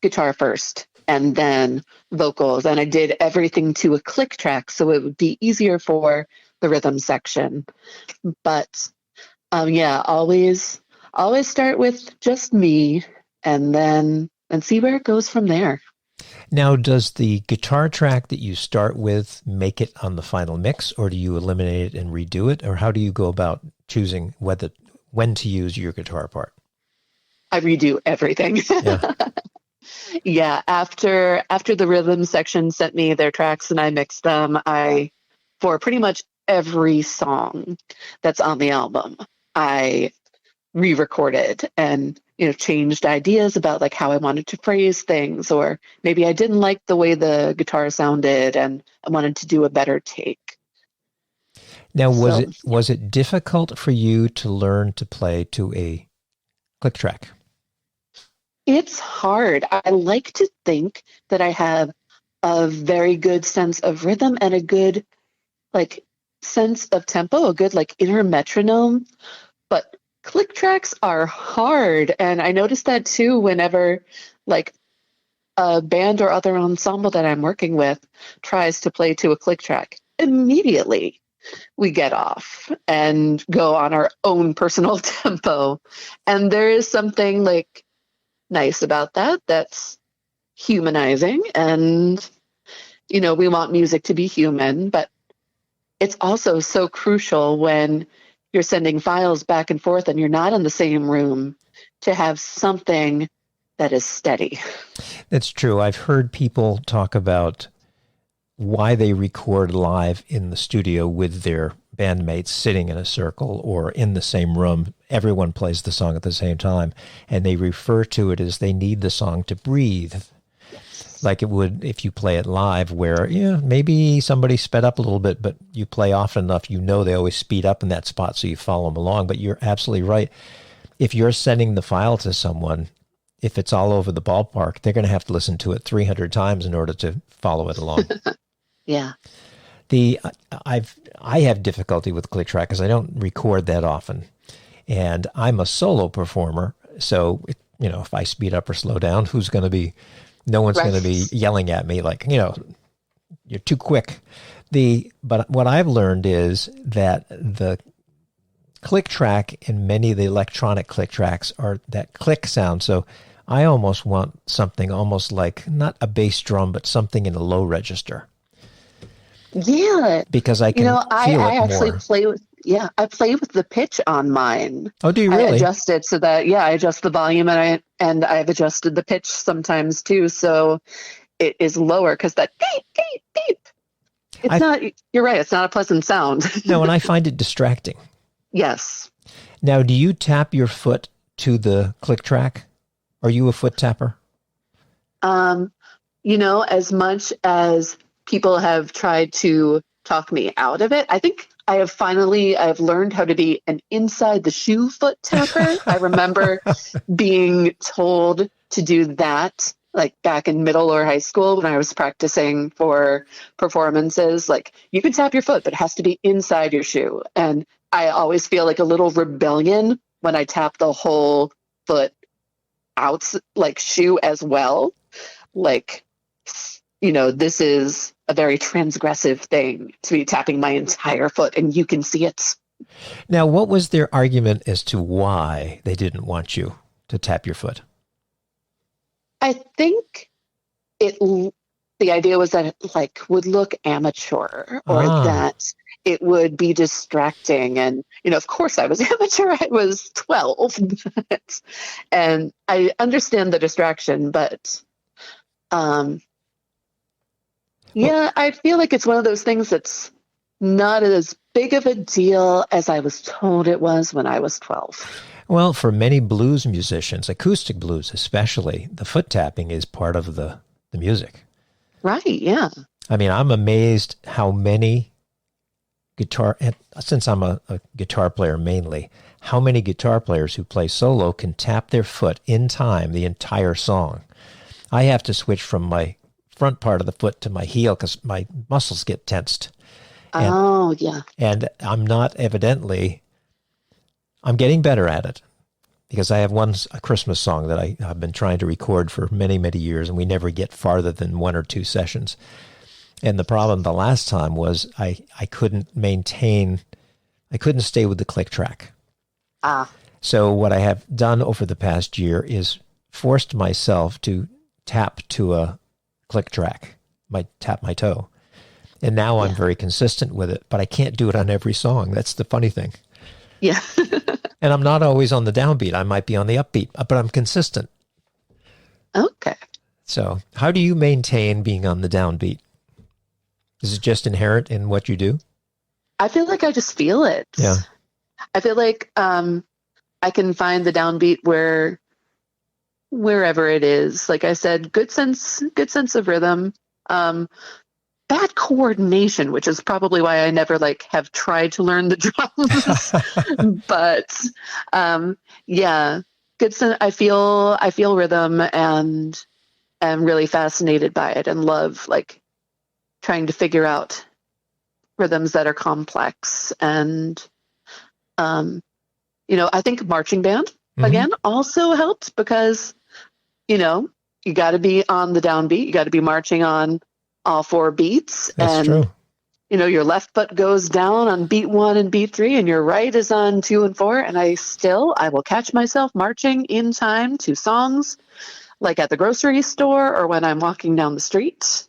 guitar first and then vocals, and I did everything to a click track so it would be easier for the rhythm section. But always start with just me and see where it goes from there. Now, does the guitar track that you start with make it on the final mix, or do you eliminate it and redo it, or how do you go about choosing when to use your guitar part? I redo everything. Yeah. Yeah, after the rhythm section sent me their tracks and I mixed them, for pretty much every song that's on the album, I re-recorded and changed ideas about like how I wanted to phrase things, or maybe I didn't like the way the guitar sounded and I wanted to do a better take. Now, was it difficult for you to learn to play to a click track? It's hard. I like to think that I have a very good sense of rhythm and a good sense of tempo, a good inner metronome, but click tracks are hard. And I noticed that too whenever a band or other ensemble that I'm working with tries to play to a click track. Immediately we get off and go on our own personal tempo. And there is something like nice about that. That's humanizing. And, we want music to be human, but it's also so crucial when you're sending files back and forth and you're not in the same room to have something that is steady. That's true. I've heard people talk about why they record live in the studio with their bandmates sitting in a circle or in the same room. Everyone plays the song at the same time, and they refer to it as they need the song to breathe. Like it would if you play it live where, maybe somebody sped up a little bit, but you play often enough, they always speed up in that spot, so you follow them along. But you're absolutely right. If you're sending the file to someone, if it's all over the ballpark, they're going to have to listen to it 300 times in order to follow it along. Yeah. I have difficulty with click track because I don't record that often. And I'm a solo performer, so, if I speed up or slow down, no one's going to be yelling at me like, you're too quick. But what I've learned is that the click track and many of the electronic click tracks are that click sound. So I almost want something almost like not a bass drum, but something in a low register. Yeah. Because I can I actually more. I play with the pitch on mine. Oh, do you really? I adjust it so that, I adjust the volume and I've adjusted the pitch sometimes too. So it is lower because that beep, beep, beep. You're right. It's not a pleasant sound. No, and I find it distracting. Yes. Now, do you tap your foot to the click track? Are you a foot tapper? As much as people have tried to talk me out of it, I think I've learned how to be an inside the shoe foot tapper. I remember being told to do that like back in middle or high school when I was practicing for performances. Like, you can tap your foot, but it has to be inside your shoe. And I always feel like a little rebellion when I tap the whole foot out, like shoe as well. Like, this is a very transgressive thing to be tapping my entire foot and you can see it. Now, what was their argument as to why they didn't want you to tap your foot? I think the idea was that it would look amateur or that it would be distracting. And, of course I was amateur. I was 12. And I understand the distraction, but I feel like it's one of those things that's not as big of a deal as I was told it was when I was 12. Well, for many blues musicians, acoustic blues especially, the foot tapping is part of the music. Right, yeah. I mean, I'm amazed how many since I'm a guitar player mainly, how many guitar players who play solo can tap their foot in time the entire song. I have to switch from my front part of the foot to my heel because my muscles get tensed. Yeah. And I'm getting better at it because I have a Christmas song that I've been trying to record for many, many years, and we never get farther than 1 or 2 sessions. And the problem the last time was I couldn't stay with the click track. So what I have done over the past year is forced myself to tap to a click track, tap my toe. And now I'm very consistent with it, but I can't do it on every song. That's the funny thing. Yeah. And I'm not always on the downbeat. I might be on the upbeat, but I'm consistent. Okay. So how do you maintain being on the downbeat? Is it just inherent in what you do? I feel like I just feel it. Yeah. I feel like I can find the downbeat wherever it is. Like I said, good sense of rhythm. Bad coordination, which is probably why I never have tried to learn the drums. But good sense. I feel rhythm and am really fascinated by it and love trying to figure out rhythms that are complex. And I think marching band again also helped because you got to be on the downbeat, you got to be marching on all 4 beats. That's and true. your left foot goes down on beat 1 and beat 3, and your right is on 2 and 4. And I will catch myself marching in time to songs like at the grocery store or when I'm walking down the street.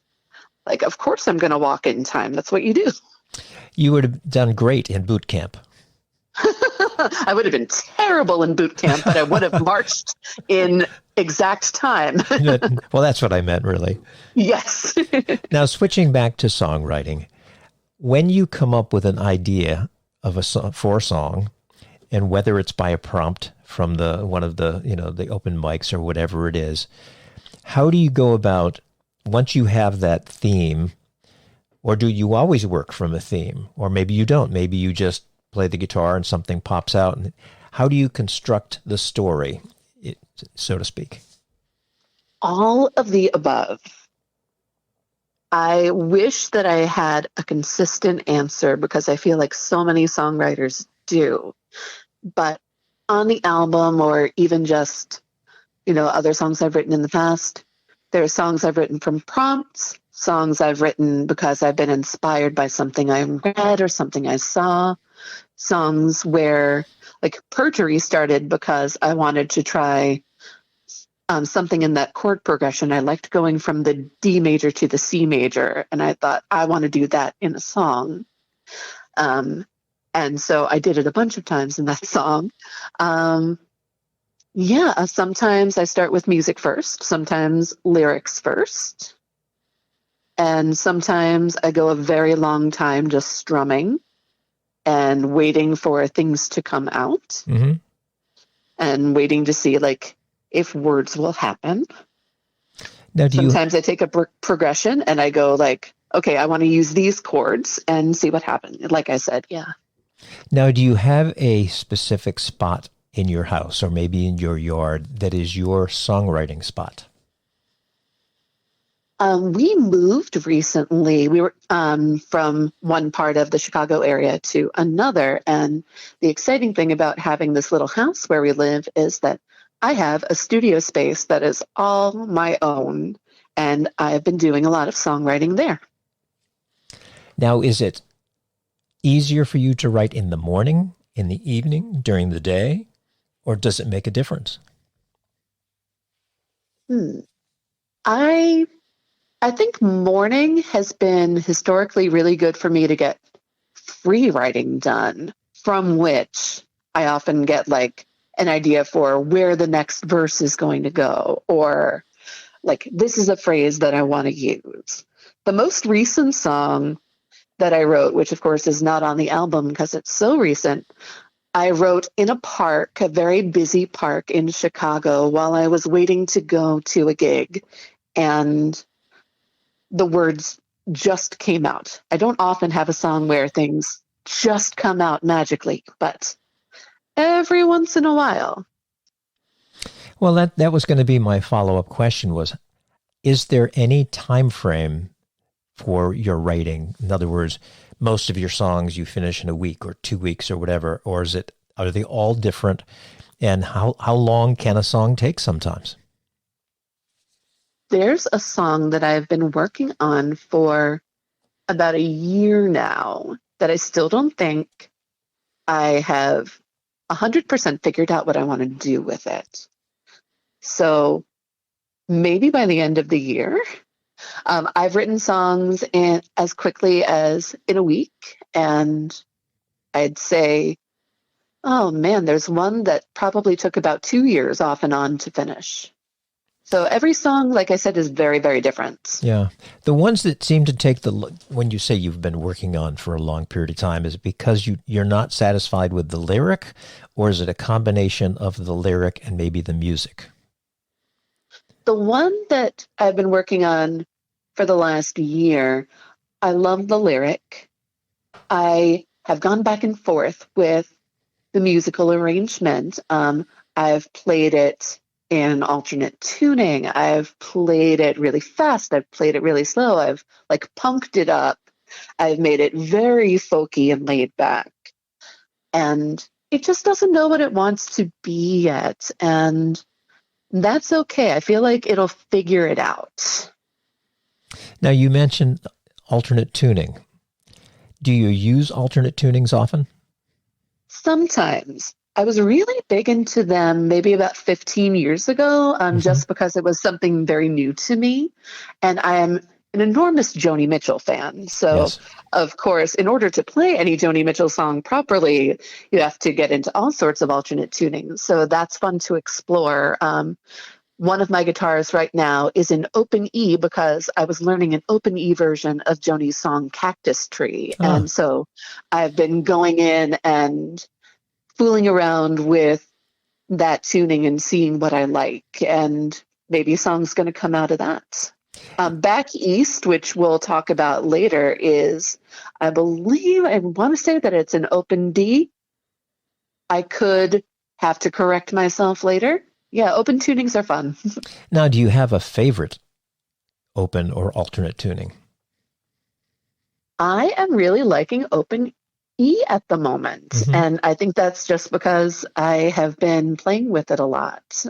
Like, of course I'm going to walk in time. That's what you do. You would have done great in boot camp. I would have been terrible in boot camp, but I would have marched in exact time. Well, that's what I meant, really. Yes. Now, switching back to songwriting, when you come up with an idea of for a song, and whether it's by a prompt from one of the the open mics or whatever it is, how do you go about once you have that theme, or do you always work from a theme, or maybe you don't? Maybe you just play the guitar and something pops out. And how do you construct the story, so to speak? All of the above. I wish that I had a consistent answer because I feel like so many songwriters do. But on the album, or even just, other songs I've written in the past, there are songs I've written from prompts, songs I've written because I've been inspired by something I read or something I saw, songs where, like, Perjury started because I wanted to try something in that chord progression. I liked going from the D major to the C major, and I thought, I want to do that in a song. And so I did it a bunch of times in that song. Sometimes I start with music first, sometimes lyrics first, and sometimes I go a very long time just strumming and waiting for things to come out, and waiting to see, like, if words will happen. Now, sometimes I take a progression and I go like, okay, I want to use these chords and see what happens. Like I said, yeah. Now, do you have a specific spot in your house or maybe in your yard that is your songwriting spot? We moved recently. We were from one part of the Chicago area to another. And the exciting thing about having this little house where we live is that I have a studio space that is all my own. And I've been doing a lot of songwriting there. Now, is it easier for you to write in the morning, in the evening, during the day, or does it make a difference? I think morning has been historically really good for me to get free writing done, from which I often get like an idea for where the next verse is going to go, or like, this is a phrase that I want to use. The most recent song that I wrote, which of course is not on the album because it's so recent, I wrote in a park, a very busy park in Chicago, while I was waiting to go to a gig, and the words just came out. I don't often have a song where things just come out magically, but every once in a while. Well, that was going to be my follow-up question was, is there any time frame for your writing? In other words, most of your songs you finish in a week or 2 weeks or whatever, or are they all different? And how long can a song take sometimes? There's a song that I've been working on for about a year now that I still don't think I have 100% figured out what I want to do with it. So maybe by the end of the year. I've written songs as quickly as in a week, and I'd say, oh man, there's one that probably took about 2 years off and on to finish. So every song, like I said, is very, very different. Yeah. The ones that seem to take when you say you've been working on for a long period of time, is it because you're not satisfied with the lyric, or is it a combination of the lyric and maybe the music? The one that I've been working on for the last year, I love the lyric. I have gone back and forth with the musical arrangement. I've played it in alternate tuning. I've played it really fast. I've played it really slow. I've like punked it up. I've made it very folky and laid back. And it just doesn't know what it wants to be yet. And that's okay. I feel like it'll figure it out. Now, you mentioned alternate tuning. Do you use alternate tunings often? Sometimes. I was really big into them maybe about 15 years ago, just because it was something very new to me. And I am an enormous Joni Mitchell fan. So, Yes. of course, in order to play any Joni Mitchell song properly, you have to get into all sorts of alternate tunings. So that's fun to explore. One of my guitars right now is in open E because I was learning an open E version of Joni's song Cactus Tree. Ah. And so I've been going in and fooling around with that tuning and seeing what I like. And maybe a song's going to come out of that. Back East, which we'll talk about later, is, I believe, I want to say that it's an open D. I could have to correct myself later. Yeah, open tunings are fun. Now, do you have a favorite open or alternate tuning? I am really liking open E at the moment. And I think that's just because I have been playing with it a lot.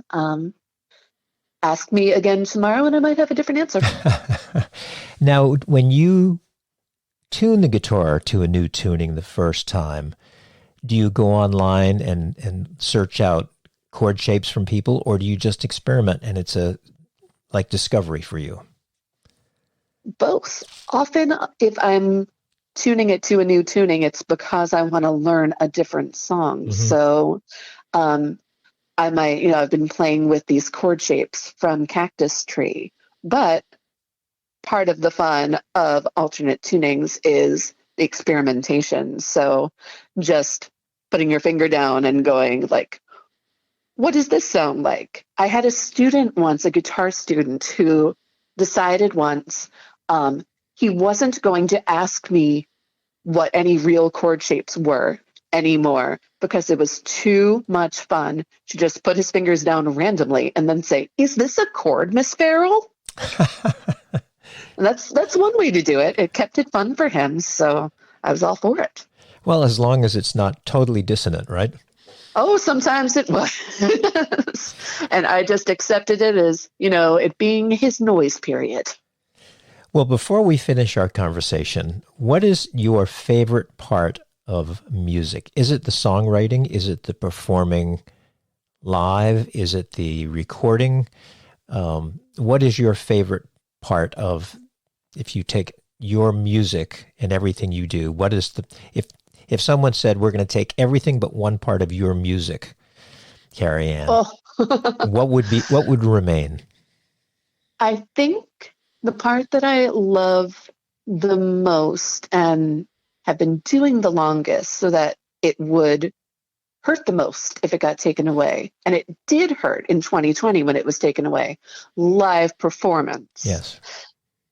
Ask me again tomorrow and I might have a different answer. Now, when you tune the guitar to a new tuning the first time, do you go online and search out chord shapes from people, or do you just experiment and it's a like discovery for you? Both. Often, if I'm tuning it to a new tuning, it's because I want to learn a different song. So I might, I've been playing with these chord shapes from Cactus Tree, but part of the fun of alternate tunings is the experimentation. So just putting your finger down and going like, what does this sound like? I had a student once, a guitar student, who decided once he wasn't going to ask me what any real chord shapes were anymore because it was too much fun to just put his fingers down randomly and then say, "Is this a chord, Miss Farrell?" And that's one way to do it. It kept it fun for him, so I was all for it. Well, as long as it's not totally dissonant, right? Oh, sometimes it was. And I just accepted it as, it being his noise period. Well, before we finish our conversation, what is your favorite part of music? Is it the songwriting? Is it the performing live? Is it the recording? What is your favorite part of, if you take your music and everything you do, what is if someone said, we're going to take everything but one part of your music, Carey Anne, what would remain? I think the part that I love the most and have been doing the longest so that it would hurt the most if it got taken away. And it did hurt in 2020 when it was taken away. Live performance. Yes.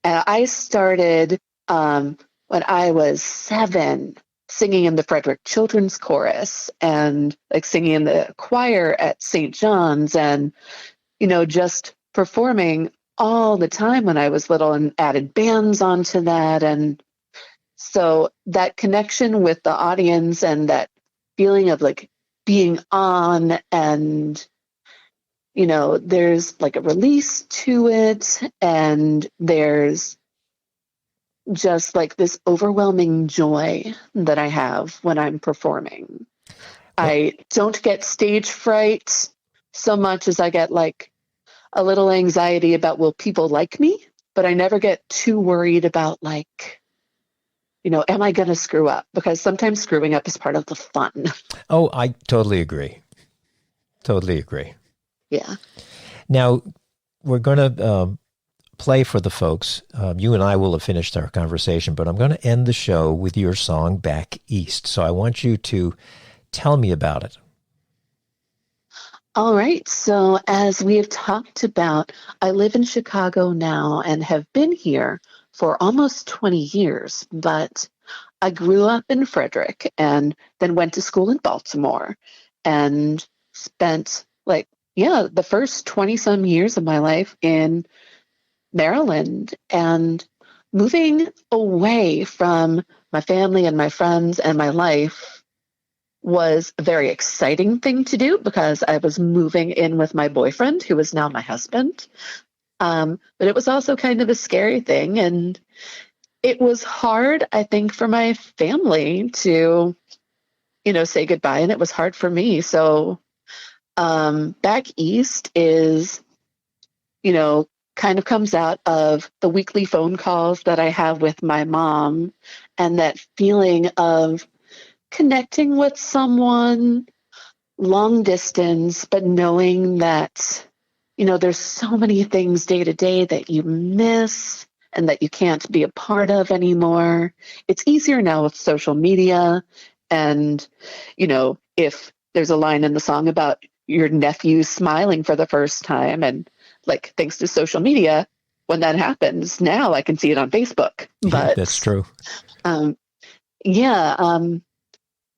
And I started when I was 7, singing in the Frederick Children's Chorus and like singing in the choir at St. John's and, just performing all the time when I was little and added bands onto that. And so that connection with the audience and that feeling of like being on and, there's like a release to it and there's just like this overwhelming joy that I have when I'm performing. I don't get stage fright so much as I get like a little anxiety about will people like me, but I never get too worried about like, am I going to screw up? Because sometimes screwing up is part of the fun. Oh, I totally agree. Totally agree. Yeah. Now, we're going to play for the folks. You and I will have finished our conversation, but I'm going to end the show with your song, Back East. So I want you to tell me about it. All right. So as we have talked about, I live in Chicago now and have been here for almost 20 years, but I grew up in Frederick and then went to school in Baltimore and spent the first 20 some years of my life in Maryland, and moving away from my family and my friends and my life was a very exciting thing to do because I was moving in with my boyfriend, who is now my husband. But it was also kind of a scary thing. And it was hard, I think, for my family to, say goodbye, and it was hard for me. So Back East is, kind of comes out of the weekly phone calls that I have with my mom, and that feeling of connecting with someone long distance, but knowing that, there's so many things day to day that you miss and that you can't be a part of anymore. It's easier now with social media. And, if there's a line in the song about your nephew smiling for the first time, and like, thanks to social media, when that happens, now I can see it on Facebook. But that's true.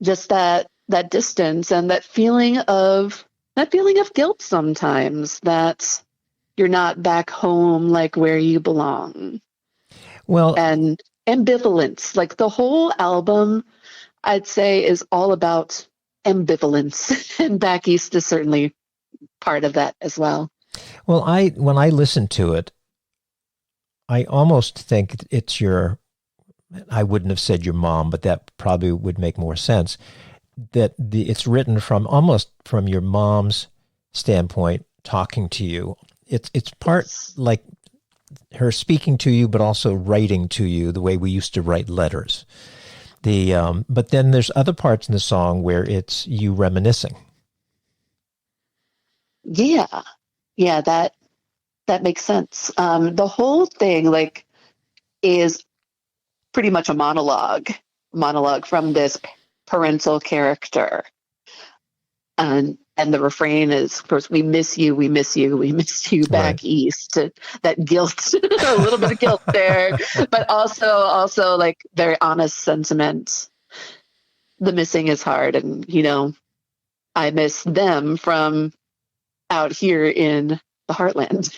Just that distance and that feeling of guilt sometimes that you're not back home, like where you belong. Well, and ambivalence, like the whole album, I'd say, is all about ambivalence, and Back East is certainly part of that as well. Well, when I listen to it, I almost think it's I wouldn't have said your mom, but that probably would make more sense, that it's written almost from your mom's standpoint, talking to you. It's part like her speaking to you, but also writing to you the way we used to write letters. But then there's other parts in the song where it's you reminiscing. Yeah, that makes sense. The whole thing, like, is pretty much a monologue from this parental character. And the refrain is, of course, we miss you, we miss you, we miss you back east. That guilt, a little bit of guilt there, but also like very honest sentiment. The missing is hard, and I miss them from out here in the heartland.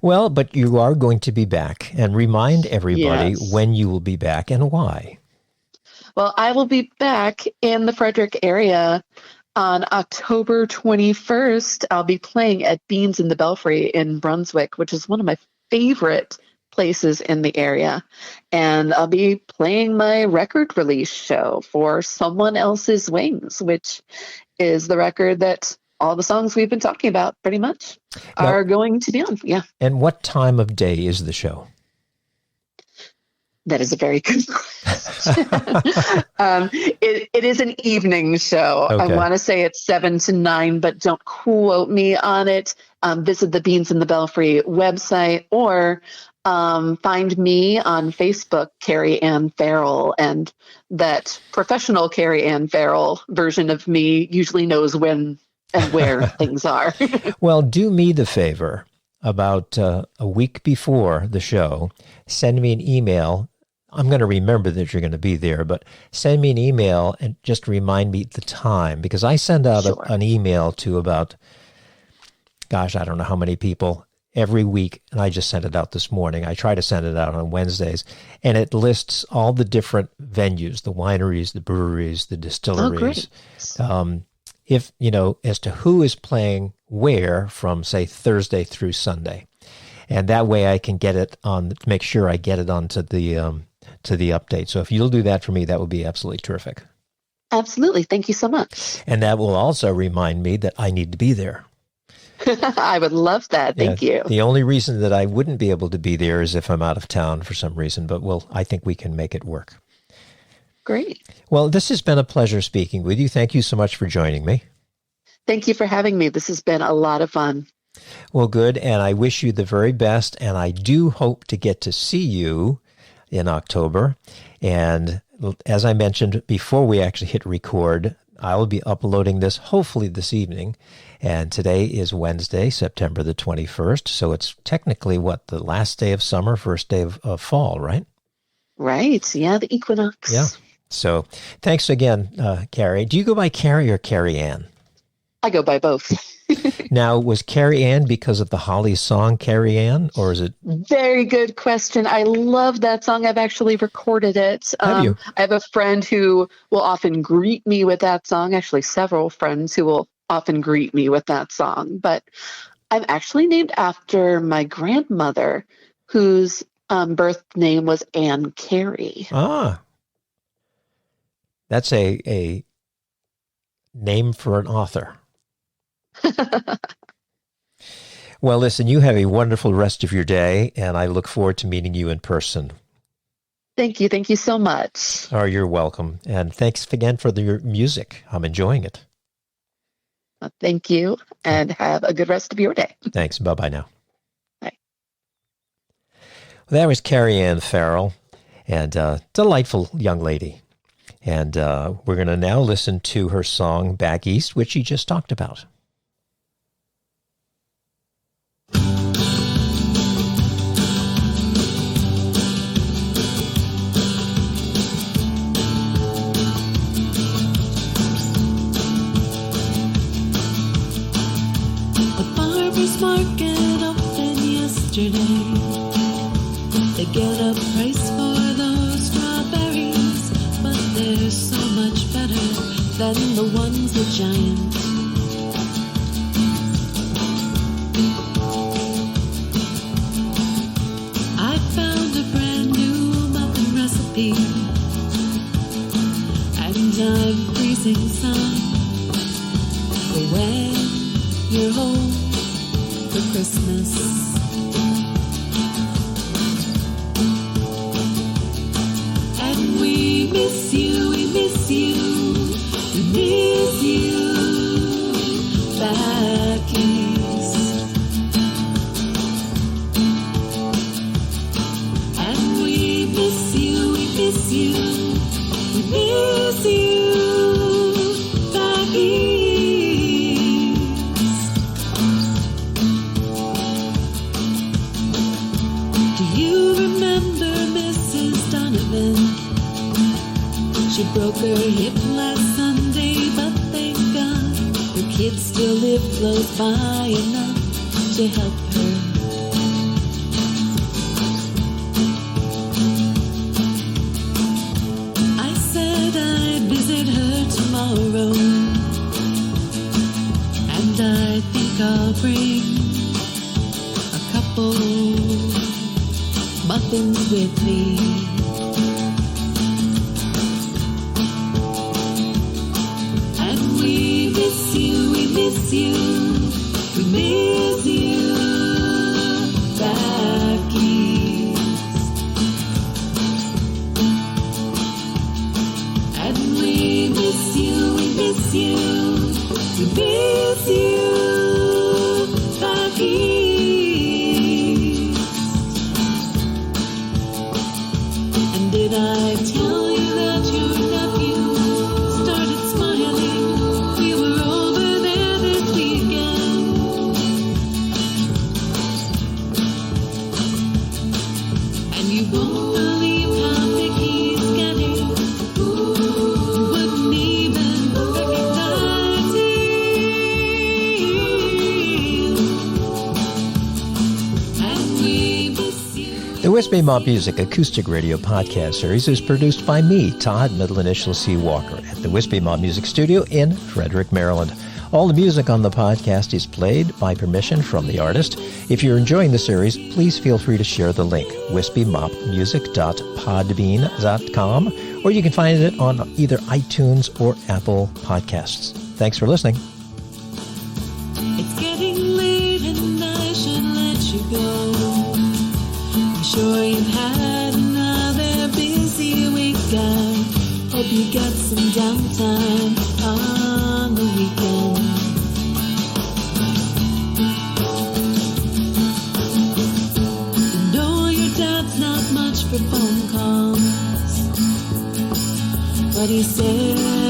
Well, but you are going to be back, and remind everybody when you will be back and why. Well, I will be back in the Frederick area on October 21st. I'll be playing at Beans in the Belfry in Brunswick, which is one of my favorite places in the area. And I'll be playing my record release show for Someone Else's Wings, which is the record that all the songs we've been talking about pretty much are going to be on. Yeah. And what time of day is the show? That is a very good question. It is an evening show. Okay. I want to say it's 7 to 9, but don't quote me on it. Visit the Beans in the Belfry website, or find me on Facebook, Carey Anne Farrell, and that professional Carey Anne Farrell version of me usually knows when and where things are. Well, do me the favor, about a week before the show, send me an email. I'm going to remember that you're going to be there, but send me an email and just remind me the time, because I send out an email to about, I don't know how many people every week, and I just sent it out this morning. I try to send it out on Wednesdays, and it lists all the different venues, the wineries, the breweries, the distilleries. If, as to who is playing where from, say, Thursday through Sunday. And that way I can get it on, make sure I get it onto the update. So if you'll do that for me, that would be absolutely terrific. Absolutely. Thank you so much. And that will also remind me that I need to be there. I would love that. Thank you. The only reason that I wouldn't be able to be there is if I'm out of town for some reason, but I think we can make it work. Great. Well, this has been a pleasure speaking with you. Thank you so much for joining me. Thank you for having me. This has been a lot of fun. Well, good. And I wish you the very best. And I do hope to get to see you in October. And as I mentioned before we actually hit record, I will be uploading this hopefully this evening. And today is Wednesday, September the 21st. So it's technically the last day of summer, first day of fall, right? Right. Yeah, the equinox. Yeah. So thanks again, Carey. Do you go by Carey or Carey Anne? I go by both. Now, was Carey Anne because of the Hollies song Carey Anne, or is it? Very good question. I love that song. I've actually recorded it. Have you? I have a friend who will often greet me with that song. Actually, several friends who will often greet me with that song. But I'm actually named after my grandmother, whose birth name was Anne Carey. Ah, that's a name for an author. Well, listen, you have a wonderful rest of your day, and I look forward to meeting you in person. Thank you. Thank you so much. Oh, you're welcome. And thanks again for your music. I'm enjoying it. Thank you, and have a good rest of your day. Thanks. Bye-bye now. Bye. Well, that was Carey Anne Farrell, and delightful young lady. And we're going to now listen to her song, Back East, which she just talked about. Farmer's market opened yesterday. They get a price for those strawberries, but they're so much better than the ones with Giant. I found a brand new muffin recipe, and I'm freezing some for when you're home for Christmas. And we miss you, we miss you, we miss you back east. And we miss you, we miss you, we miss you back east. She broke her hip last Sunday, but thank God her kids still live close by enough to help her. I said I'd visit her tomorrow, and I think I'll bring a couple muffins with me. We miss you, we miss you, we miss you back east. And we miss you, we miss you, we miss you back east. And did I tell you that your nephew started smiling? The Wispy Mob Music Acoustic Radio Podcast Series is produced by me, Todd, middle initial C. Walker, at the Wispy Mob Music Studio in Frederick, Maryland. All the music on the podcast is played by permission from the artist. If you're enjoying the series, please feel free to share the link, wispymopmusic.podbean.com, or you can find it on either iTunes or Apple Podcasts. Thanks for listening. It's getting late and I should let you go. I'm sure you've had another busy week. I hope you got some downtime on the weekend. You know your dad's not much for phone calls, but he said